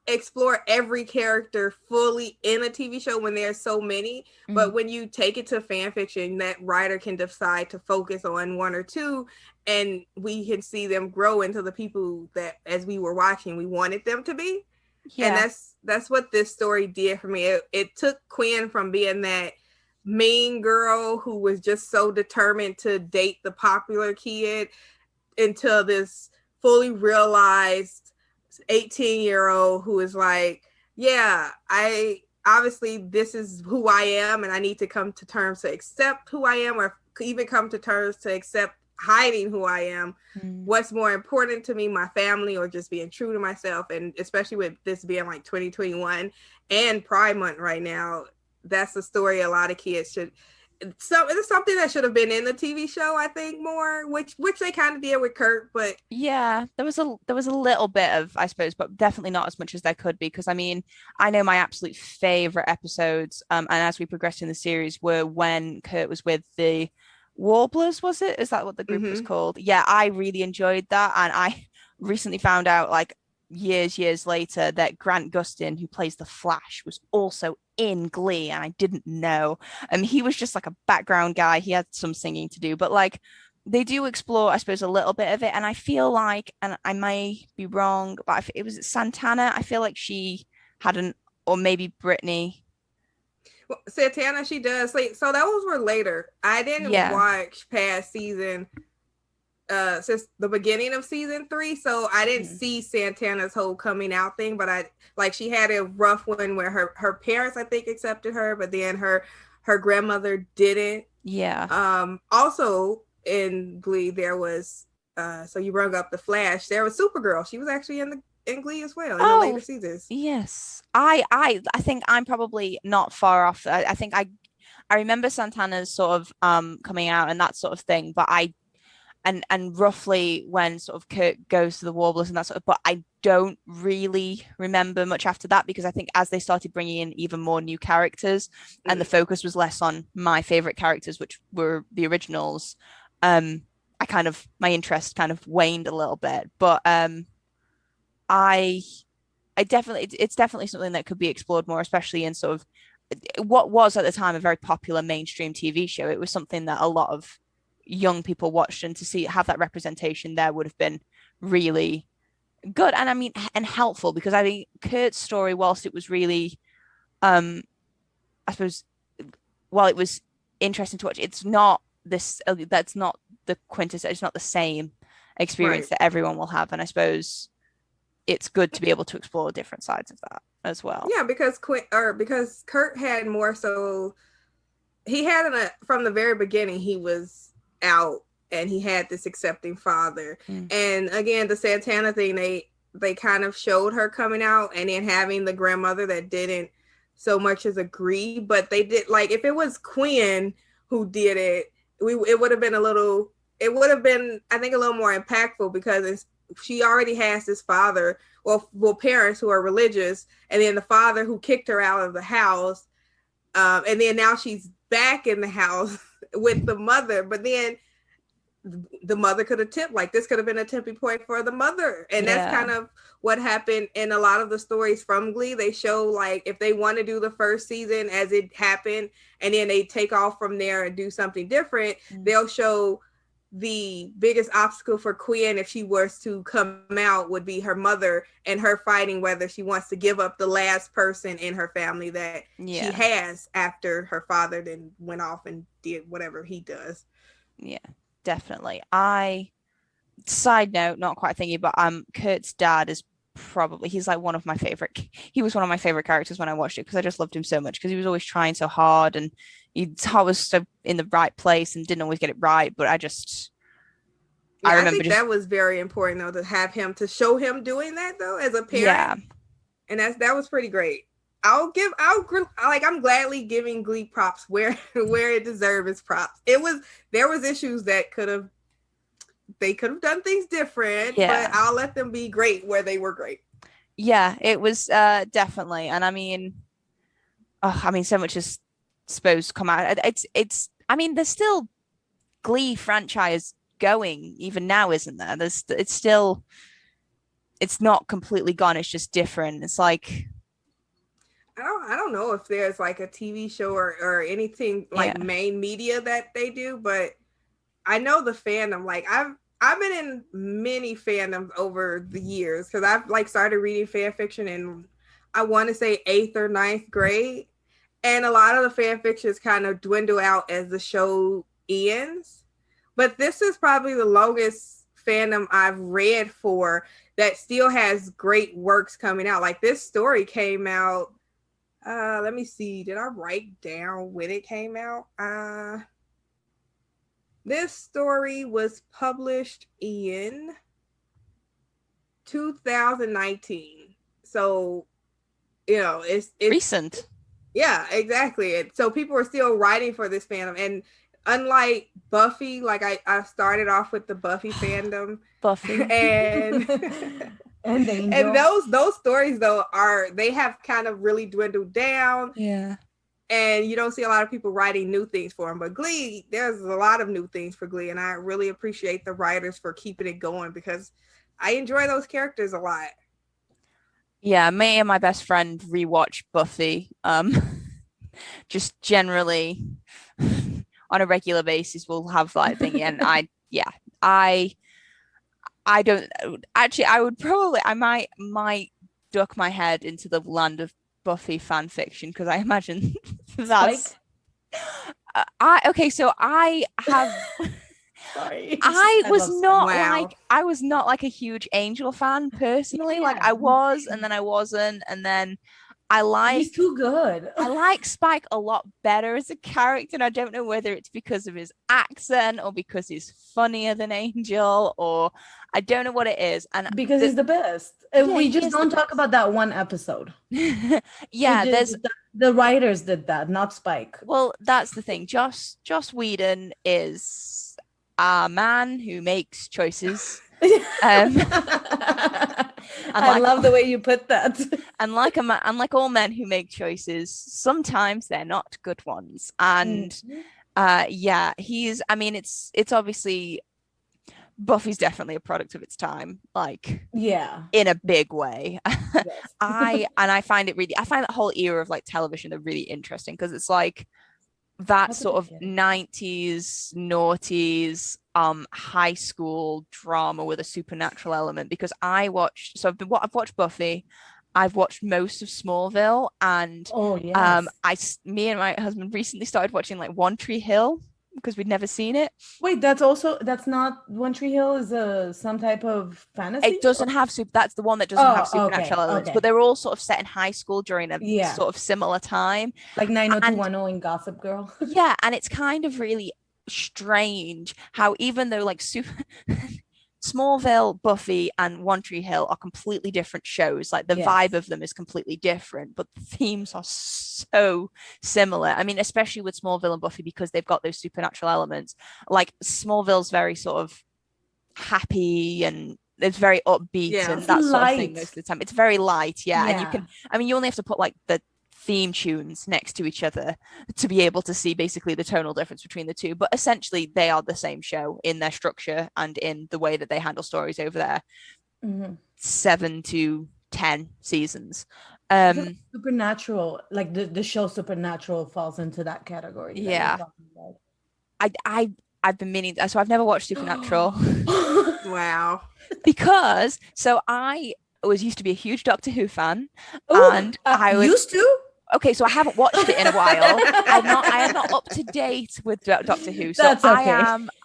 explore every character fully in a TV show when there's so many. Mm-hmm. But when you take it to fan fiction, that writer can decide to focus on one or two, and we can see them grow into the people that, as we were watching, we wanted them to be. Yeah. And that's what this story did for me. It took Quinn from being that mean girl who was just so determined to date the popular kid into this fully realized 18-year-old who is like, obviously this is who I am, and I need to come to terms to accept who I am, or even come to terms to accept hiding who I am. What's more important to me, my family, or just being true to myself? And especially with this being like 2021 and Pride Month right now, that's the story a lot of kids should. So it's something that should have been in the TV show, I think, more, which they kind of did with Kurt, but yeah, there was a little bit of, I suppose, but definitely not as much as there could be, because I mean, I know my absolute favorite episodes, and as we progressed in the series, were when Kurt was with the Warblers. Was it? Is that what the group was called? Yeah, I really enjoyed that, and I recently found out, like years later, that Grant Gustin, who plays the Flash, was also in Glee, and I didn't know. He was just like a background guy. He had some singing to do, but like they do explore, I suppose, a little bit of it. And I feel like, and I may be wrong, but it was Santana. I feel like she had or maybe Brittany. Well, Santana, she does. Like, so those were later. I didn't watch past season since the beginning of season 3, so I didn't see Santana's whole coming out thing, but she had a rough one where her parents, I think, accepted her, but then her grandmother didn't. Also in Glee there was so you brought up the Flash, there was Supergirl. She was actually in Glee as well in the later seasons. Yes. I think I'm probably not far off. I think I remember Santana's sort of coming out and that sort of thing, but and roughly when sort of Kurt goes to the Warblers and that sort of, but I don't really remember much after that, because I think as they started bringing in even more new characters and the focus was less on my favorite characters, which were the originals, my interest kind of waned a little bit. But I definitely, it's definitely something that could be explored more, especially in sort of what was at the time a very popular mainstream TV show. It was something that a lot of young people watched, and to have that representation there would have been really good, and I mean, and helpful, because I think Kurt's story, whilst it was really I suppose, while it was interesting to watch, it's not this, that's not the quintessence, it's not the same experience that everyone will have, and I suppose it's good to be able to explore different sides of that as well. Yeah, because Kurt had more, so he had from the very beginning, he was out and he had this accepting father. And again, the Santana thing, they kind of showed her coming out and then having the grandmother that didn't so much as agree, but they did, like, if it was Quinn who did it, it would have been I think a little more impactful, because she already has this father, well parents who are religious, and then the father who kicked her out of the house, and then now she's back in the house with the mother, but then the mother could have tipped, like this could have been a tipping point for the mother. And that's kind of what happened in a lot of the stories from Glee. They show, like, if they want to do the first season as it happened and then they take off from there and do something different, they'll show the biggest obstacle for Quinn, if she was to come out, would be her mother and her fighting whether she wants to give up the last person in her family that she has after her father then went off and did whatever he does. Yeah, definitely. Side note, not quite thinking, but Kurt's dad is probably, he was one of my favorite characters when I watched it, because I just loved him so much, because he was always trying so hard and his heart was so in the right place and didn't always get it right. But I remember that was very important though, to have him, to show him doing that though as a parent. And that was pretty great. I'm gladly giving Glee props where it deserves its props. There was issues that they could have done things different, but I'll let them be great where they were great. Yeah, it was definitely. And I mean, so much is supposed to come out. It's I mean, there's still Glee franchise going even now, isn't there? It's not completely gone, it's just different. It's like, I don't know if there's like a TV show or anything like main media that they do, but I know the fandom, like I've been in many fandoms over the years, because I've started reading fan fiction in, I want to say 8th or 9th grade, and a lot of the fan fictions kind of dwindle out as the show ends. But this is probably the longest fandom I've read for that still has great works coming out. Like, this story came out, let me see, did I write down when it came out? This story was published in 2019. So, it's recent. Yeah, exactly. So people are still writing for this fandom. And unlike Buffy, like I started off with the Buffy fandom. Buffy. And and those stories though they have kind of really dwindled down. Yeah. And you don't see a lot of people writing new things for them. But Glee, there's a lot of new things for Glee. And I really appreciate the writers for keeping it going, because I enjoy those characters a lot. Yeah, me and my best friend rewatch Buffy. Just generally on a regular basis, we'll have like thing, and I I don't actually. I might duck my head into the land of Buffy fan fiction because I imagine that's. Spike? So I have. Sorry. I was not Wow. like I was not like a huge Angel fan personally. Yeah. Like I was, and then I wasn't, and then He's too good. I like Spike a lot better as a character, and I don't know whether it's because of his accent or because he's funnier than Angel, or I don't know what it is. And because he's the best. We just don't talk about that one episode. Yeah, there's the writers did that, not Spike. Well, that's the thing. Joss Whedon is a man who makes choices. I love the way you put that. And like all men who make choices, sometimes they're not good ones. And he's. I mean, it's obviously Buffy's definitely a product of its time, like in a big way. Yes. I find that whole era of like television are really interesting because it's like that sort of 90s noughties high school drama with a supernatural element, because I've watched Buffy, I've watched most of Smallville, and me and my husband recently started watching like One Tree Hill because we'd never seen it. Wait, that's not One Tree Hill is some type of fantasy? It doesn't have that's the one that doesn't have supernatural elements, but they're all sort of set in high school during a sort of similar time. Like 90210 and Gossip Girl. Yeah, and it's kind of really strange how even though like Smallville, Buffy, and One Tree Hill are completely different shows. Like the vibe of them is completely different, but the themes are so similar. I mean, especially with Smallville and Buffy, because they've got those supernatural elements. Like Smallville's very sort of happy and it's very upbeat and that sort of thing most of the time. It's very light, and you only have to put like the theme tunes next to each other to be able to see basically the tonal difference between the two, but essentially they are the same show in their structure and in the way that they handle stories over their 7 to 10 seasons. Supernatural, like the show Supernatural falls into that category. I've been meaning, so I've never watched Supernatural. Wow. Because I used to be a huge Doctor Who fan. And I used to? Okay, so I haven't watched it in a while. I am not up to date with Doctor Who. So that's okay.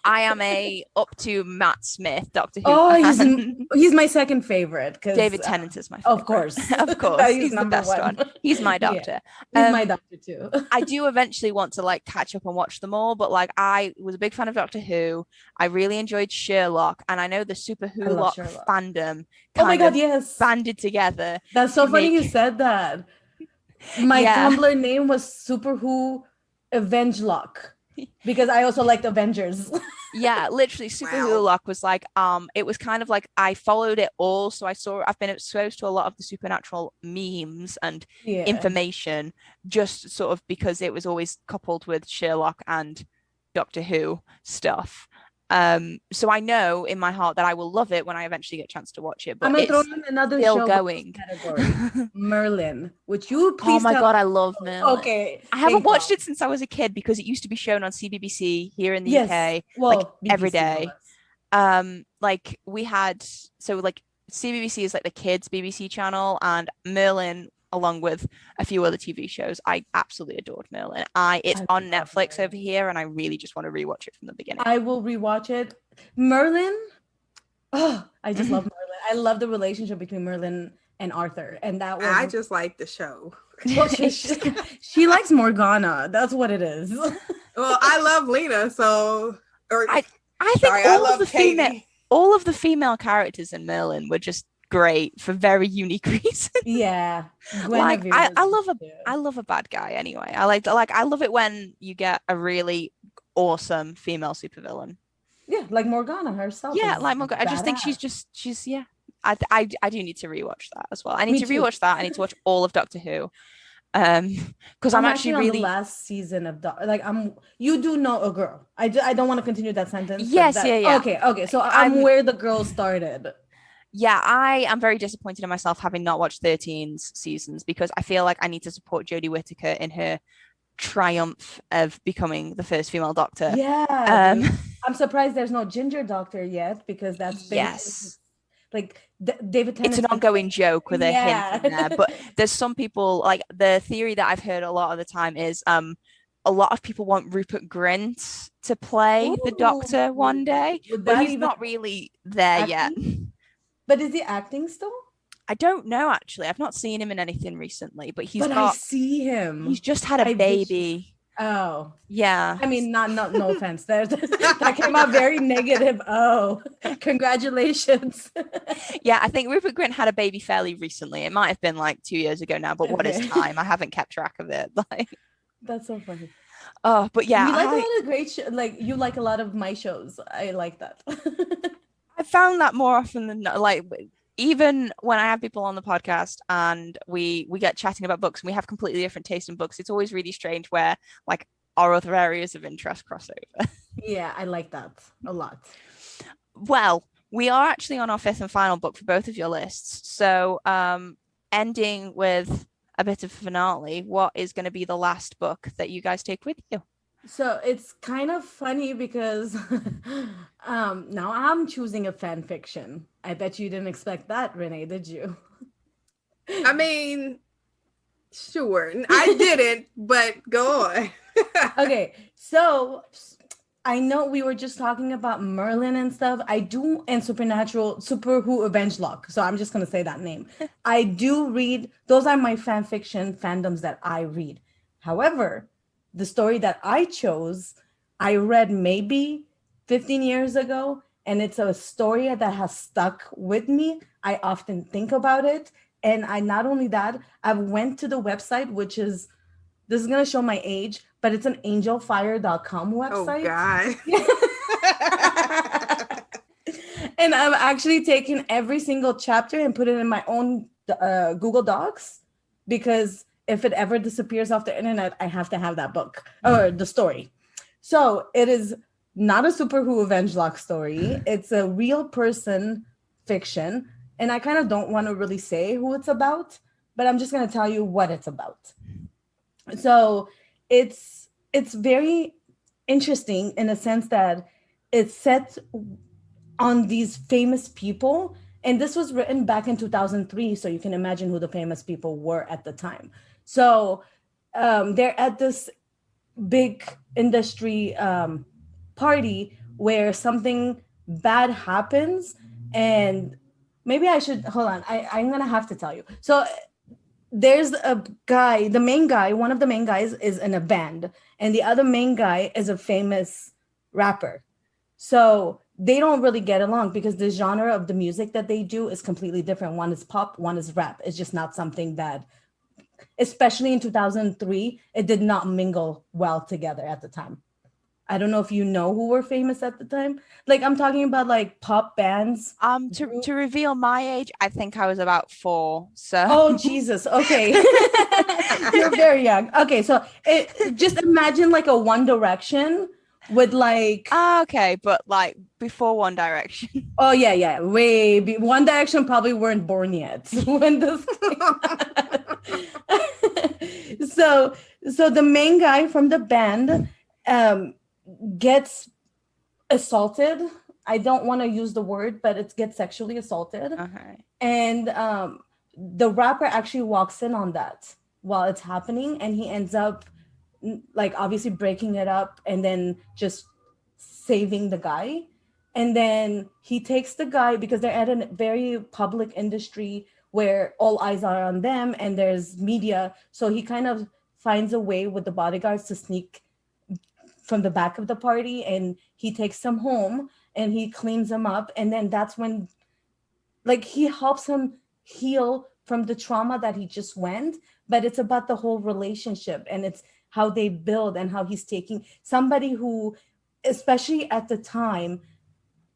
I am a up to Matt Smith Doctor Who. Oh, he's my second favorite. David Tennant is my favorite. Of course. He's the best one. He's my doctor. He's my doctor too. I do eventually want to like catch up and watch them all, but like I was a big fan of Doctor Who. I really enjoyed Sherlock, and I know the Super Who fandom banded together. That's so funny you said that. My Tumblr name was Super Who Avengelock because I also liked Avengers. Yeah, literally Super Who Lock was like it was kind of like I followed it all, so I've been exposed to a lot of the supernatural memes and information just sort of because it was always coupled with Sherlock and Doctor Who stuff. So I know in my heart that I will love it when I eventually get a chance to watch it. But I'm gonna throw in another show going. Category. Merlin, which you please. Oh my god, I love Merlin. Okay, I haven't watched it since I was a kid because it used to be shown on CBBC here in the UK, like BBC every day. Like we had like CBBC is like the kids BBC channel, and Merlin, along with a few other TV shows. I absolutely adored Merlin. It's on Netflix over here, and I really just want to rewatch it from the beginning. I will rewatch it. Merlin. Oh, I just love Merlin. I love the relationship between Merlin and Arthur, and that was. I just like the show. Well, she likes Morgana. That's what it is. Well, I love Lena, so. I think all of the female characters in Merlin were just great for very unique reasons. Yeah, like I love a bad guy anyway. I love it when you get a really awesome female supervillain. Yeah, like Morgana herself. Yeah, like Morgana. I just think she's I do need to rewatch that as well. I need to rewatch that. I need to watch all of Doctor Who. Because I'm actually really on the last season of you do know a girl. I don't want to continue that sentence. Yes, yeah. Okay. So I'm where the girl started. Yeah, I am very disappointed in myself having not watched 13's seasons because I feel like I need to support Jodie Whittaker in her triumph of becoming the first female Doctor. Yeah, Um, dude. I'm surprised there's no ginger doctor yet because that's been yes, like David it's an Tennant's been ongoing joke with a hint yeah. in there, but there's some people like the theory that I've heard a lot of the time is a lot of people want Rupert Grint to play the Ooh, Doctor one day, would but that he's even not really there yet. acting? But is he acting still? I don't know actually. I've not seen him in anything recently, but But I see he's him. just had a I vis- baby. oh. Yeah. I mean, no offense. That came out very negative. Oh, congratulations. Yeah, I think Rupert Grint had a baby fairly recently. It might have been like 2 years ago now, but what is Okay. time? I haven't kept track of it. Like, That's so funny. oh, but yeah, You like a lot of great like you like a lot of my shows. I like that. I found that more often than not, like even when I have people on the podcast and we get chatting about books and we have completely different taste in books, it's always really strange where like our other areas of interest cross over. Yeah, I like that a lot. Well, we are actually on our fifth and final book for both of your lists. So ending with a bit of finale, what is going to be the last book that you guys take with you? So it's kind of funny because now I'm choosing a fan fiction. I bet you didn't expect that, Renee, did you? I mean, sure. I didn't, but go on. Okay, so I know we were just talking about Merlin and stuff. I do, and Supernatural, Super Who Avenge Luck. So I'm just going to say that name. I do read, those are my fan fiction fandoms that I read. However, the story that I chose, I read maybe 15 years ago, and it's a story that has stuck with me. I often think about it. And I not only that, I went to the website, which is, this is going to show my age, but it's an angelfire.com website. Oh, God. And I've actually taken every single chapter and put it in my own Google Docs because if it ever disappears off the internet, I have to have that book or the story. So it is not a Super Who Avenge Lock story. It's a real person fiction. And I kind of don't want to really say who it's about, but I'm just going to tell you what it's about. So it's very interesting in a sense that it's set on these famous people, and this was written back in 2003, so you can imagine who the famous people were at the time. So they're at this big industry party where something bad happens, and maybe I should hold on. I'm gonna have to tell you. So there's a guy, the main guy, one of the main guys is in a band, and the other main guy is a famous rapper. So they don't really get along because the genre of the music that they do is completely different. One is pop, one is rap. It's just not something that, especially in 2003, it did not mingle well together at the time. I don't know if you know who were famous at the time. Like I'm talking about like pop bands. To reveal my age, I think I was about 4. So Oh Jesus. Okay. You're very young. Okay, so just imagine like a One Direction with like okay, but like before One Direction. Oh yeah, One Direction probably weren't born yet when this so the main guy from the band gets assaulted. I don't want to use the word, but it gets sexually assaulted. Okay. And the rapper actually walks in on that while it's happening, and he ends up like obviously breaking it up and then just saving the guy. And then he takes the guy because they're at a very public industry where all eyes are on them and there's media. So he kind of finds a way with the bodyguards to sneak from the back of the party, and he takes them home and he cleans them up. And then that's when like he helps him heal from the trauma that he just went. But it's about the whole relationship, and it's how they build and how he's taking somebody who, especially at the time,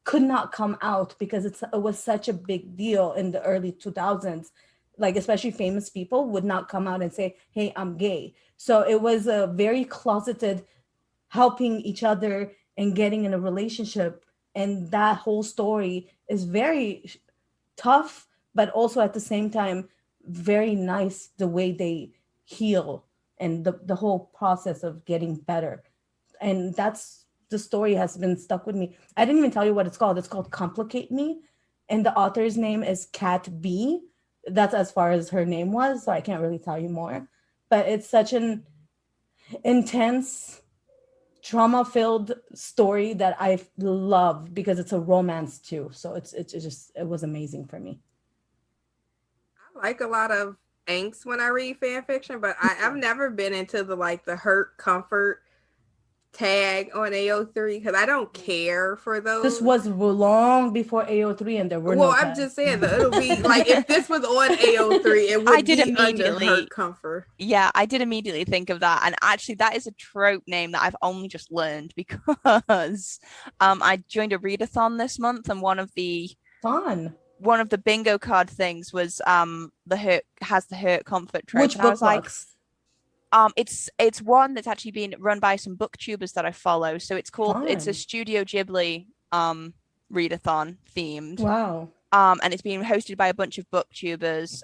could not come out because it was such a big deal in the early 2000s. Like especially famous people would not come out and say, hey, I'm gay. So it was a very closeted helping each other and getting in a relationship. And that whole story is very tough, but also at the same time very nice the way they heal and the whole process of getting better. And that's the story has been stuck with me. I didn't even tell you what it's called. It's called Complicate Me, and the author's name is Kat B. That's as far as her name was, so I can't really tell you more. But it's such an intense, trauma-filled story that I love because it's a romance too. So it was amazing for me. I like a lot of angst when I read fan fiction, but I've never been into the hurt comfort tag on AO3 because I don't care for those. This was long before AO3 and there were no I'm just saying that it'll be like if this was on AO3, it would be under hurt comfort. Yeah, I did immediately think of that. And actually that is a trope name that I've only just learned because I joined a readathon this month, and one of the bingo card things was the hurt comfort trope. Which book box? It's one that's actually been run by some booktubers that I follow. So it's called It's a Studio Ghibli readathon themed. Wow. And it's being hosted by a bunch of booktubers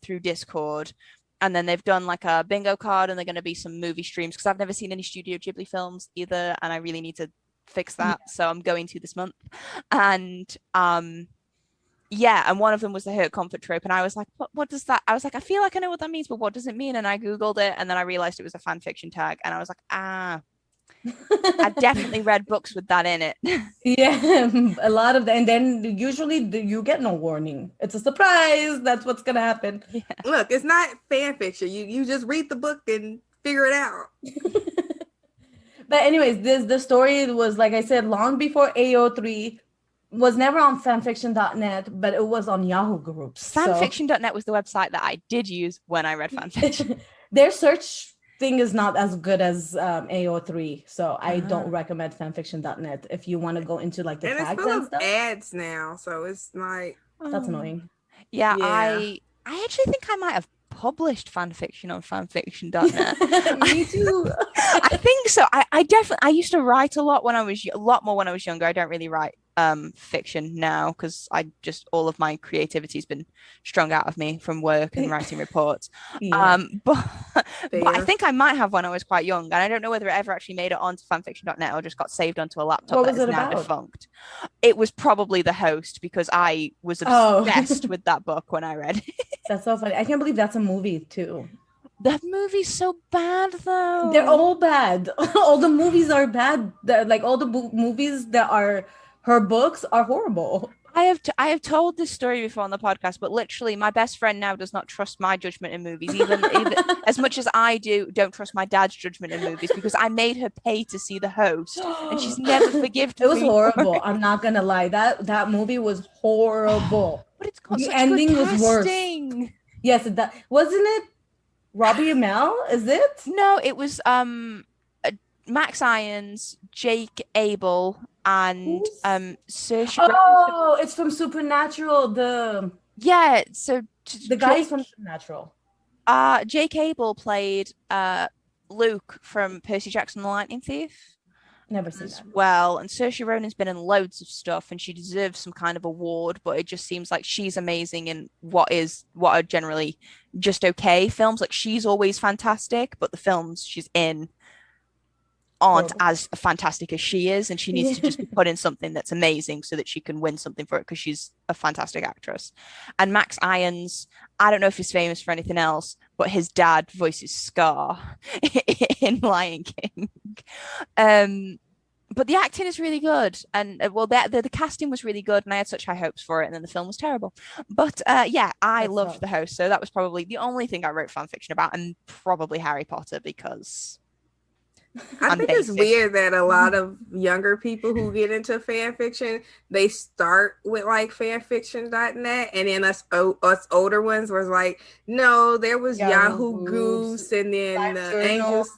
through Discord. And then they've done like a bingo card, and they're going to be some movie streams because I've never seen any Studio Ghibli films either, and I really need to fix that. Yeah. So I'm going to this month. And yeah, and one of them was the hurt comfort trope, and I was like, what does that? I was like, I feel like I know what that means, but what does it mean? And I googled it, and then I realized it was a fan fiction tag, and I was like, I definitely read books with that in it. Yeah, a lot of that, and then usually you get no warning. It's a surprise. That's what's gonna happen. Yeah. Look, it's not fan fiction. You just read the book and figure it out. But anyways, the story was, like I said, long before AO3. Was never on fanfiction.net, but it was on Yahoo groups. Fanfiction.net was the website that I did use when I read fanfiction. Their search thing is not as good as AO3, so I don't recommend fanfiction.net if you want to go into like the tags and stuff. Ads now, so it's like that's annoying. Yeah, I actually think I might have published fanfiction on fanfiction.net. Me too. I think so. I used to write a lot more when I was younger. I don't really write fiction now because all of my creativity has been strung out of me from work and writing reports. Yeah. But I think I might have when I was quite young, and I don't know whether it ever actually made it onto fanfiction.net or just got saved onto a laptop that is now defunct. It was probably The Host because I was obsessed with that book when I read it. That's so funny. I can't believe that's a movie too. That movie's so bad though. They're all bad. All the movies are bad. Like all the movies that are her books are horrible. I have told this story before on the podcast, but literally my best friend now does not trust my judgment in movies, even as much as I don't trust my dad's judgment in movies, because I made her pay to see The Host and she's never forgiven me. It was horrible. I'm not gonna lie. That movie was horrible. But it's got the such ending good was worse. Yes, wasn't it Robbie Amell? Is it? No, it was Max Irons, Jake Abel, and Saoirse. Oh, it's from Supernatural. So the guy from Supernatural. Jake Abel played Luke from Percy Jackson and the Lightning Thief. Never seen that. Well, and Saoirse Ronan's been in loads of stuff, and she deserves some kind of award. But it just seems like she's amazing in what are generally just okay films. Like she's always fantastic, but the films she's in aren't as fantastic as she is, and she needs to just be put in something that's amazing so that she can win something for it because she's a fantastic actress. And Max Irons, I don't know if he's famous for anything else, but his dad voices Scar in Lion King. But the acting is really good, and the casting was really good, and I had such high hopes for it, and then the film was terrible. But I loved The Host, so that was probably the only thing I wrote fan fiction about, and probably Harry Potter because I think it's weird that a lot of younger people who get into fan fiction, they start with like fanfiction.net, and then us older ones was like, no, there was Yahoo Goose, and then the Angels.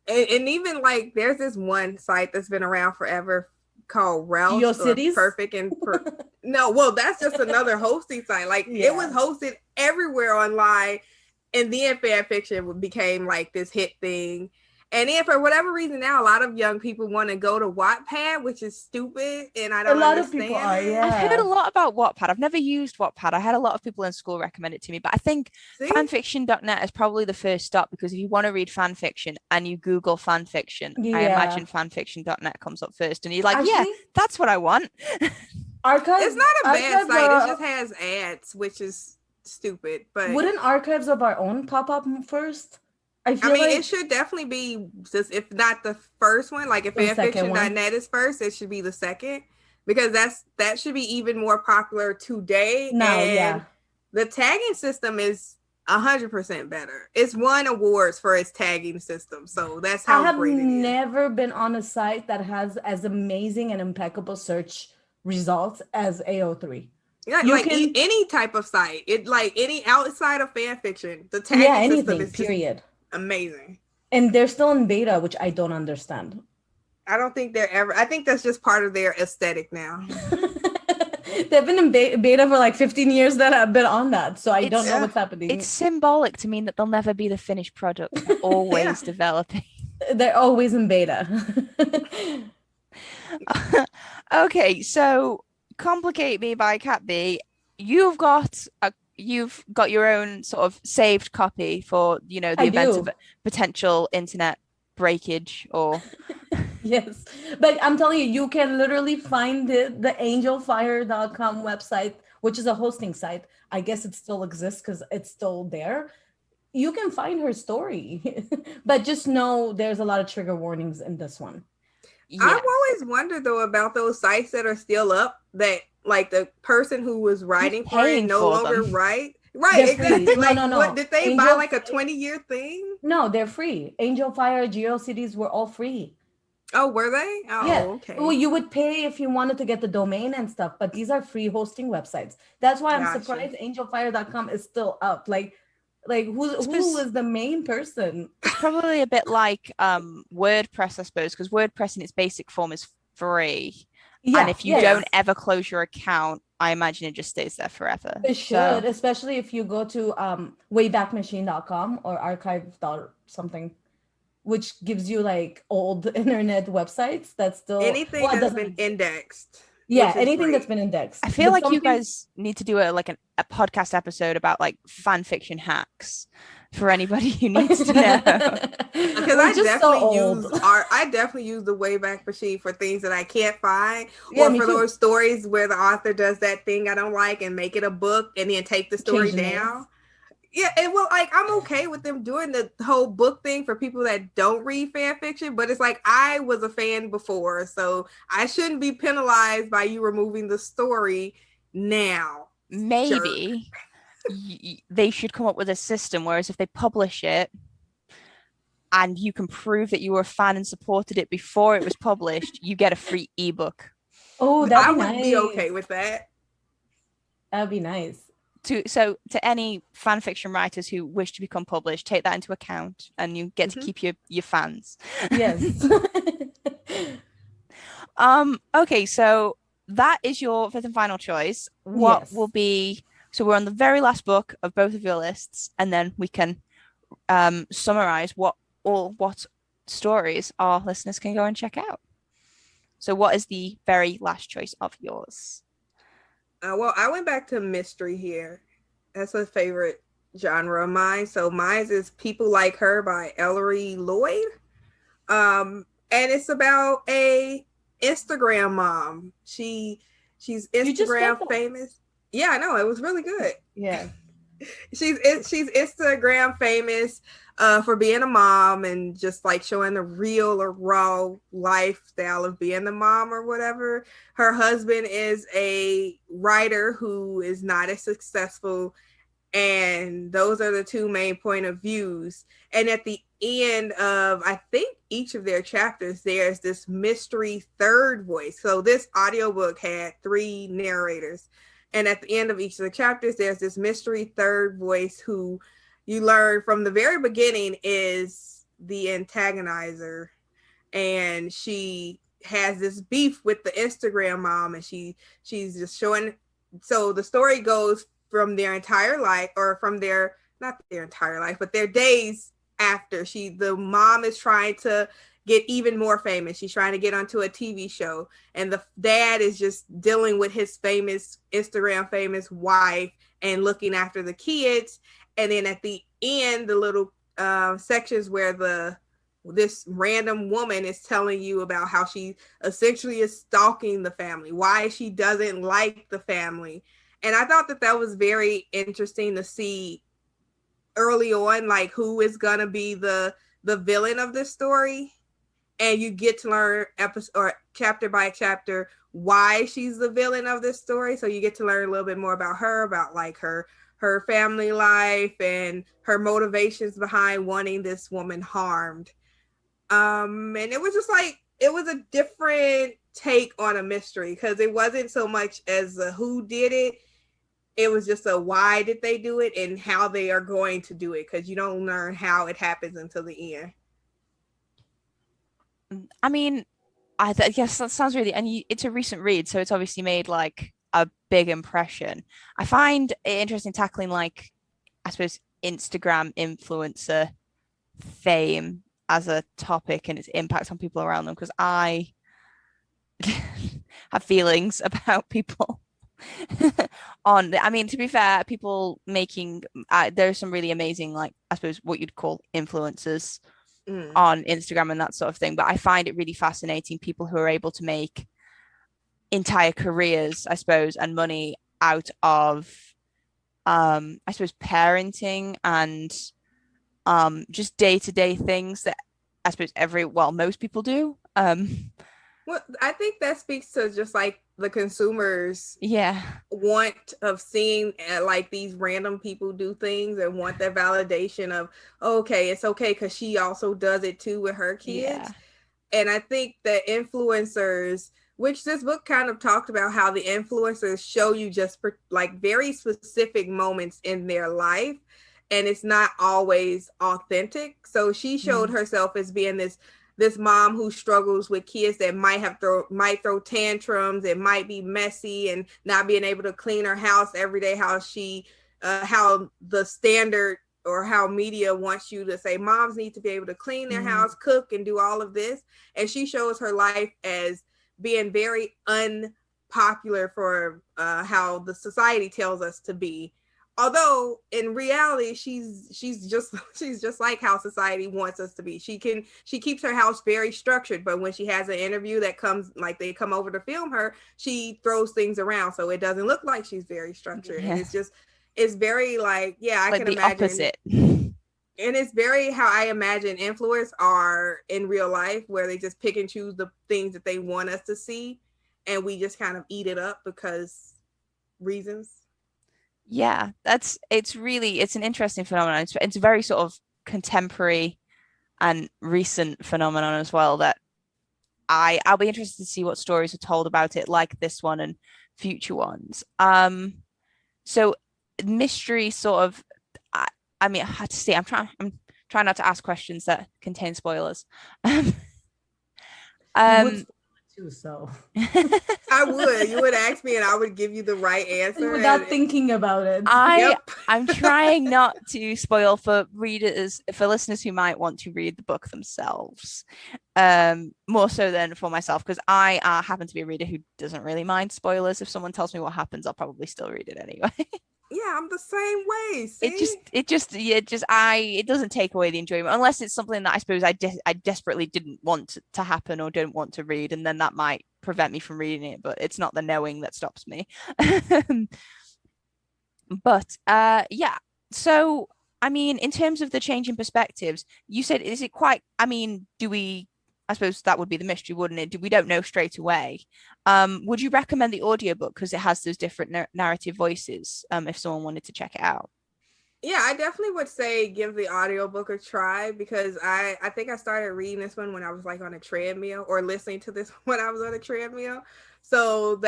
And even like there's this one site that's been around forever called Ralph Perfect and no, well, that's just another hosting site. Like it was hosted everywhere online, and then fan fiction became like this hit thing. And then for whatever reason now, a lot of young people want to go to Wattpad, which is stupid, and I don't understand. Of people are, it. yeah. I've heard a lot about Wattpad. I've never used Wattpad. I had a lot of people in school recommend it to me, but I think fanfiction.net is probably the first stop, because if you want to read fan fiction and you Google fan fiction, I imagine fanfiction.net comes up first, and you're like, actually, yeah, that's what I want. Archives. It's not a bad site. It just has ads, which is stupid. But wouldn't Archives of Our Own pop up first? I mean, like it should definitely be just, if not the first one, like if fanfiction.net is first, it should be the second, because that should be even more popular today. And the tagging system is 100% better. It's won awards for its tagging system, so that's how great it is. I have never been on a site that has as amazing and impeccable search results as AO3. Yeah, you like any type of site, it like any outside of fan fiction, the tagging system is period. Amazing. And they're still in beta, which I don't understand. I don't think they're ever. I think that's just part of their aesthetic now. They've been in beta for like 15 years that I've been on that, so I don't know what's happening. It's symbolic to mean that they'll never be the finished product. They're always developing. They're always in beta. Okay, so Complicate Me by Cat B. You've got your own sort of saved copy for, the event of potential internet breakage or yes, but I'm telling you, you can literally find the angelfire.com website, which is a hosting site. I guess it still exists because it's still there. You can find her story, but just know there's a lot of trigger warnings in this one. Yes. I've always wondered though about those sites that are still up, that like the person who was writing for it no longer write. Right, exactly. Like, no. What, did they buy like a 20-year thing? No, they're free. Angel Fire, GeoCities were all free. Oh, were they? Oh, yeah. Okay. Well, you would pay if you wanted to get the domain and stuff, but these are free hosting websites. That's why I'm surprised angelfire.com is still up. Like who is the main person? It's probably a bit like WordPress, I suppose, because WordPress in its basic form is free. Yeah, and if you don't ever close your account, I imagine it just stays there forever. It should, especially if you go to waybackmachine.com or archive something, which gives you like old internet websites that's still anything that's been indexed. Yeah, anything that's been indexed. I feel like you guys need to do a podcast episode about like fan fiction hacks for anybody who needs to know. Because I definitely use the Wayback Machine for things that I can't find, or for those stories where the author does that thing I don't like and make it a book and then take the story down. Yeah, and well, like I'm okay with them doing the whole book thing for people that don't read fan fiction, but it's like I was a fan before, so I shouldn't be penalized by you removing the story now. Maybe they should come up with a system, whereas if they publish it and you can prove that you were a fan and supported it before it was published, you get a free ebook. Oh, I would be okay with that. That'd be nice. To any fan fiction writers who wish to become published, take that into account and you get to keep your fans. Yes. Okay, so that is your fifth and final choice. What will be, so we're on the very last book of both of your lists, and then we can summarize what stories our listeners can go and check out. So what is the very last choice of yours? Well, I went back to mystery here. That's a favorite genre of mine. So mine is People Like Her by Ellery Lloyd. And it's about a Instagram mom. She's Instagram famous. Yeah, I know. It was really good. Yeah. She's Instagram famous for being a mom and just like showing the real or raw lifestyle of being a mom or whatever. Her husband is a writer who is not as successful, and those are the two main point of views. And at the end of, I think, each of their chapters, there's this mystery third voice. So this audiobook had 3 narrators. And at the end of each of the chapters, there's this mystery third voice who you learn from the very beginning is the antagonizer. And she has this beef with the Instagram mom, and she's just showing. So the story goes from their entire life, or from not their entire life, but their days after. The mom is trying to get even more famous. She's trying to get onto a TV show, and the dad is just dealing with his Instagram famous wife and looking after the kids. And then at the end, the little sections where this random woman is telling you about how she essentially is stalking the family, why she doesn't like the family. And I thought that was very interesting to see early on, like who is gonna be the villain of this story. And you get to learn episode or chapter by chapter why she's the villain of this story. So you get to learn a little bit more about her, about like her family life and her motivations behind wanting this woman harmed. And it was just like, it was a different take on a mystery, because it wasn't so much as a who did it. It was just a why did they do it and how they are going to do it, because you don't learn how it happens until the end. I mean, I guess that sounds really, and it's a recent read, so it's obviously made like a big impression. I find it interesting tackling, like, I suppose, Instagram influencer fame as a topic and its impact on people around them, because I have feelings about people I mean, to be fair, people making there's some really amazing, like, I suppose what you'd call influencers on Instagram and that sort of thing, but I find it really fascinating, people who are able to make entire careers, I suppose, and money out of I suppose parenting and just day-to-day things that I suppose most people do. Well, I think that speaks to just like the consumers want of seeing like these random people do things and want that validation of, okay, it's okay because she also does it too with her kids. And I think the influencers, which this book kind of talked about, how the influencers show you just like very specific moments in their life, and it's not always authentic. So she showed herself as being this mom who struggles with kids that might throw tantrums. It might be messy and not being able to clean her house every day, how the standard or how media wants you to say moms need to be able to clean their house, cook, and do all of this. And she shows her life as being very unpopular for how the society tells us to be. Although in reality, she's just like how society wants us to be. She keeps her house very structured, but when she has an interview that comes, like they come over to film her, she throws things around so it doesn't look like she's very structured. And it's very like, I like can the imagine opposite. And it's very how I imagine influencers are in real life, where they just pick and choose the things that they want us to see, and we just kind of eat it up because reasons. Yeah, it's an interesting phenomenon. It's a very sort of contemporary and recent phenomenon as well, that I'll be interested to see what stories are told about it, like this one and future ones. So mystery sort of, I mean, I had to see, I'm trying not to ask questions that contain spoilers. Too, so you would ask me and I would give you the right answer without thinking about it. I'm trying not to spoil for listeners who might want to read the book themselves, more so than for myself, because I happen to be a reader who doesn't really mind spoilers. If someone tells me what happens, I'll probably still read it anyway. Yeah, I'm the same way. See? It doesn't take away the enjoyment, unless it's something that I suppose I desperately didn't want to happen or don't want to read, and then that might prevent me from reading it. But it's not the knowing that stops me. But so I mean, in terms of the change in perspectives, you said, is it quite? I mean, I suppose that would be the mystery, wouldn't it? We don't know straight away. Would you recommend the audiobook because it has those different narrative voices, if someone wanted to check it out? Yeah, I definitely would say give the audiobook a try, because I think I started reading this one when I was like on a treadmill, or listening to this when I was on a treadmill. So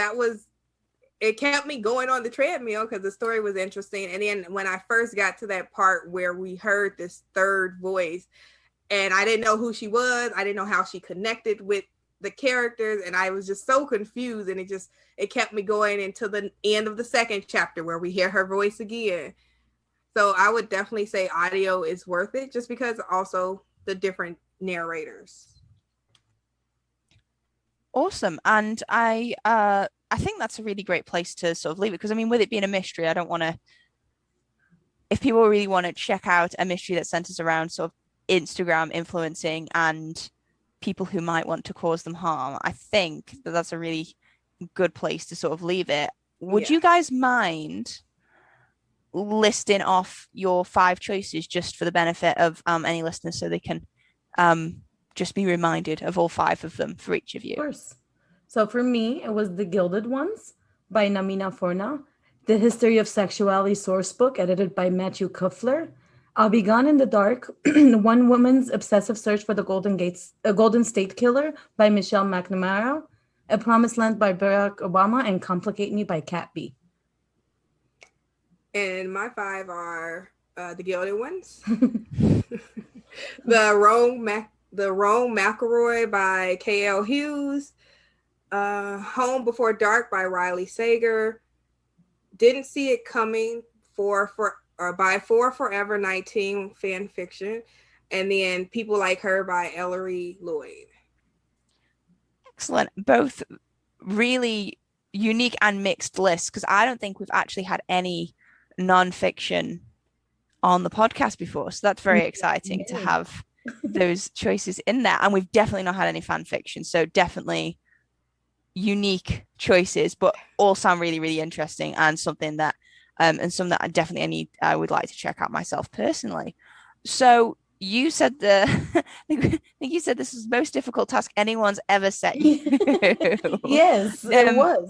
it kept me going on the treadmill because the story was interesting. And then when I first got to that part where we heard this third voice, and I didn't know who she was, I didn't know how she connected with the characters, and I was just so confused, and it kept me going until the end of the second chapter where we hear her voice again. So I would definitely say audio is worth it, just because also the different narrators. Awesome. And I think that's a really great place to sort of leave it, because I mean, with it being a mystery, I don't want to, if people really want to check out a mystery that centers around sort of Instagram influencing and people who might want to cause them harm, I think that that's a really good place to sort of leave it. Would you guys mind listing off your 5 choices just for the benefit of any listeners, so they can just be reminded of all 5 of them for each of you? Of course. So for me, it was The Gilded Ones by Namina Forna, The History of Sexuality source book edited by Matthew Kuffler, I'll Be Gone in the Dark, One Woman's Obsessive Search for the Golden State Killer by Michelle McNamara, A Promised Land by Barack Obama, and Complicate Me by Cat B. And my 5 are The Gilded Ones, the Rome McElroy by K.L. Hughes, Home Before Dark by Riley Sager, Didn't See It Coming by 4Forever 19 fan fiction, and then People Like Her by Ellery Lloyd. Excellent. Both really unique and mixed lists, because I don't think we've actually had any nonfiction on the podcast before. So that's very exciting to have those choices in there. And we've definitely not had any fan fiction. So definitely unique choices, but all sound really, really interesting, and something that some that I would like to check out myself personally. So you said I think you said this is the most difficult task anyone's ever set you. Yes, it was.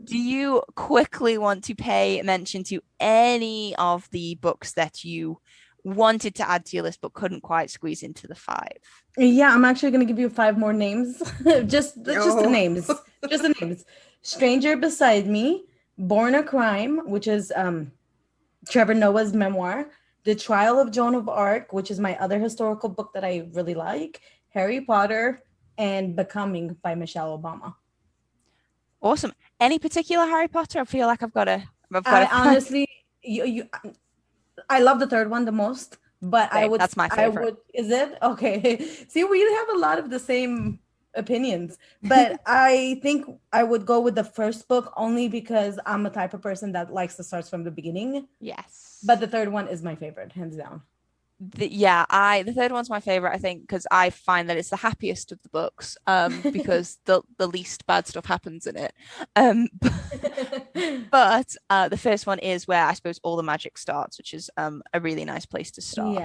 Do you quickly want to pay mention to any of the books that you wanted to add to your list but couldn't quite squeeze into the 5? Yeah, I'm actually going to give you 5 more names. just the names. Just the names. Stranger Beside Me, Born a Crime, which is Trevor Noah's memoir, The Trial of Joan of Arc, which is my other historical book that I really like, Harry Potter, and Becoming by Michelle Obama. Awesome. Any particular Harry Potter? I feel like I've got to honestly, I love the 3rd one the most, but that's my favorite. Is it? Okay. See, we have a lot of the same opinions, but I think I would go with the first book only because I'm a type of person that likes to start from the beginning. Yes. But the 3rd one is my favorite, hands down. The 3rd one's my favorite, I think, because I find that it's the happiest of the books, because the least bad stuff happens in it. But the first one is where I suppose all the magic starts, which is a really nice place to start.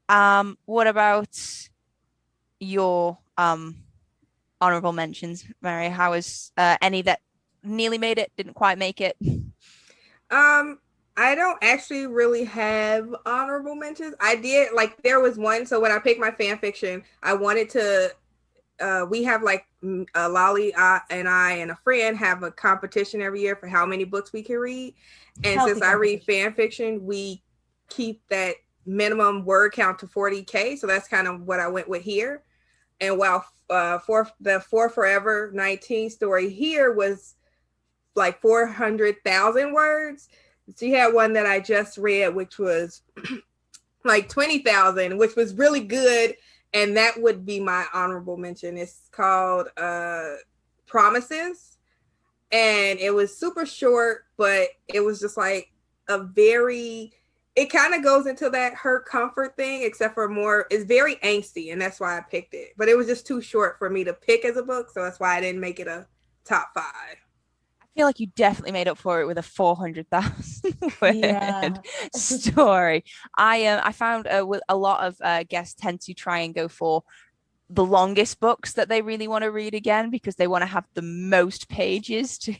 Yeah. What about your honorable mentions, Mary? How is any that nearly made it, didn't quite make it? I don't actually really have honorable mentions. I did, like, there was one. So when I picked my fan fiction, I wanted to, we have like Lali and I and a friend have a competition every year for how many books we can read. And since I read fan fiction, we keep that minimum word count to 40K. So that's kind of what I went with here. And while for the 4Forever 19 story here was like 400,000 words, she had one that I just read, which was like 20,000, which was really good. And that would be my honorable mention. It's called Promises. And it was super short, but it was just like it kind of goes into that hurt comfort thing, except for it's very angsty. And that's why I picked it. But it was just too short for me to pick as a book. So that's why I didn't make it a top 5. I feel like you definitely made up for it with a 400,000 word story. I found with a lot of guests tend to try and go for the longest books that they really want to read again, because they want to have the most pages to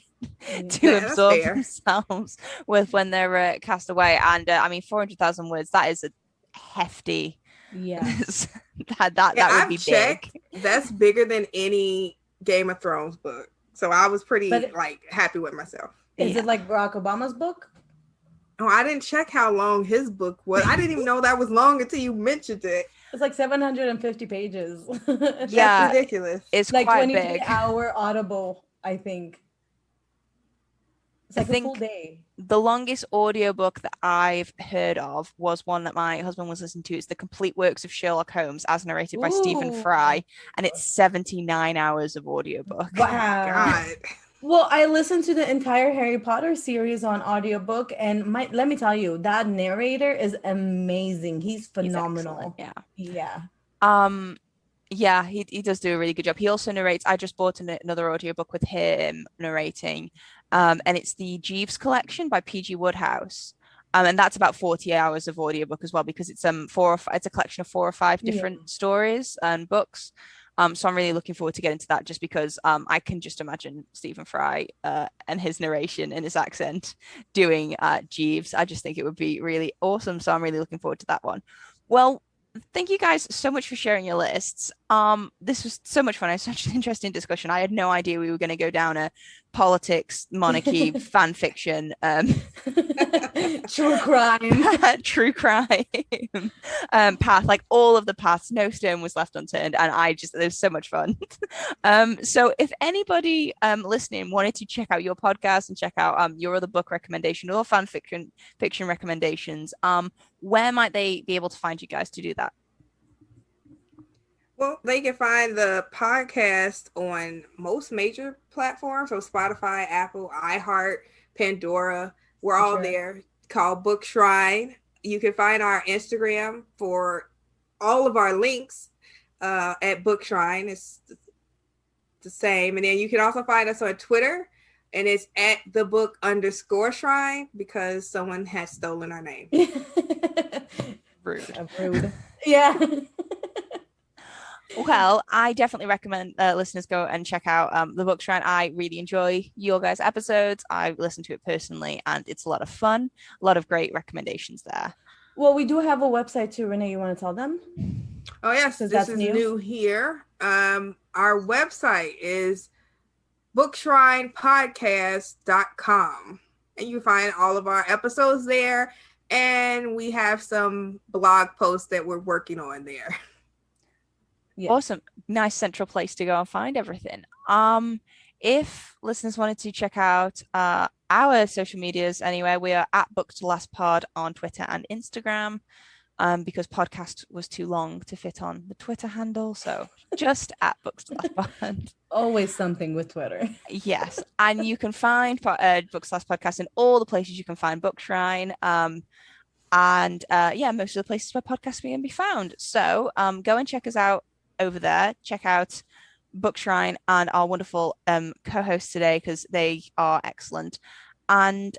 absorb themselves with when they're cast away. And I mean, 400,000 words, that is a hefty. Yeah. that would be checked, big. That's bigger than any Game of Thrones book. So I was pretty happy with myself. Is it like Barack Obama's book? Oh, I didn't check how long his book was. I didn't even know that was long until you mentioned it. It's like 750 pages. That's ridiculous. It's like quite 23 big. hour Audible, I think. It's like a full day. The longest audiobook that I've heard of was one that my husband was listening to. It's The Complete Works of Sherlock Holmes, as narrated by Stephen Fry, and it's 79 hours of audiobook. Wow. God. Well, I listened to the entire Harry Potter series on audiobook, and let me tell you, that narrator is amazing. He's phenomenal. Yeah. Yeah, he does do a really good job. He also narrates. I just bought another audiobook with him narrating, and it's the Jeeves collection by P.G. Wodehouse. And that's about 40 hours of audiobook as well, because it's it's a collection of 4 or 5 different stories and books. So I'm really looking forward to getting to that, just because I can just imagine Stephen Fry and his narration and his accent doing Jeeves. I just think it would be really awesome. So I'm really looking forward to that one. Well, thank you guys so much for sharing your lists. This was so much fun. It was such an interesting discussion. I had no idea we were going to go down a politics, monarchy, fan fiction, true crime path, like all of the paths. No stone was left unturned, and it was so much fun. So if anybody listening wanted to check out your podcast and check out your other book recommendation or fan fiction recommendations, where might they be able to find you guys to do that? Well, they can find the podcast on most major platforms, so Spotify, Apple, iHeart, Pandora. We're all there, called Book Shrine. You can find our Instagram for all of our links at Book Shrine. It's the same. And then you can also find us on Twitter, and it's at @thebook_shrine, because someone has stolen our name. Rude. Yeah. Well, I definitely recommend listeners go and check out the Book Shrine. I really enjoy your guys' episodes. I listen to it personally, and it's a lot of fun. A lot of great recommendations there. Well, we do have a website too, Renee. You want to tell them? Oh, yes. This is new here. Our website is bookshrinepodcast.com. And you find all of our episodes there. And we have some blog posts that we're working on there. Yeah. Awesome. Nice central place to go and find everything. If listeners wanted to check out our social medias anyway, we are at Book to Last Pod on Twitter and Instagram, because podcast was too long to fit on the Twitter handle. So just at Books to Last Pod. Always something with Twitter. Yes. And you can find Books to Last Podcast in all the places you can find Book Shrine. And most of the places where podcasts can be found. So go and check us out over there. Check out Book Shrine and our wonderful co-hosts today, because they are excellent. And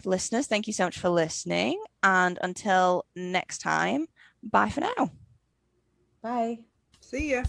listeners, thank you so much for listening. And until next time, bye for now. Bye. See ya.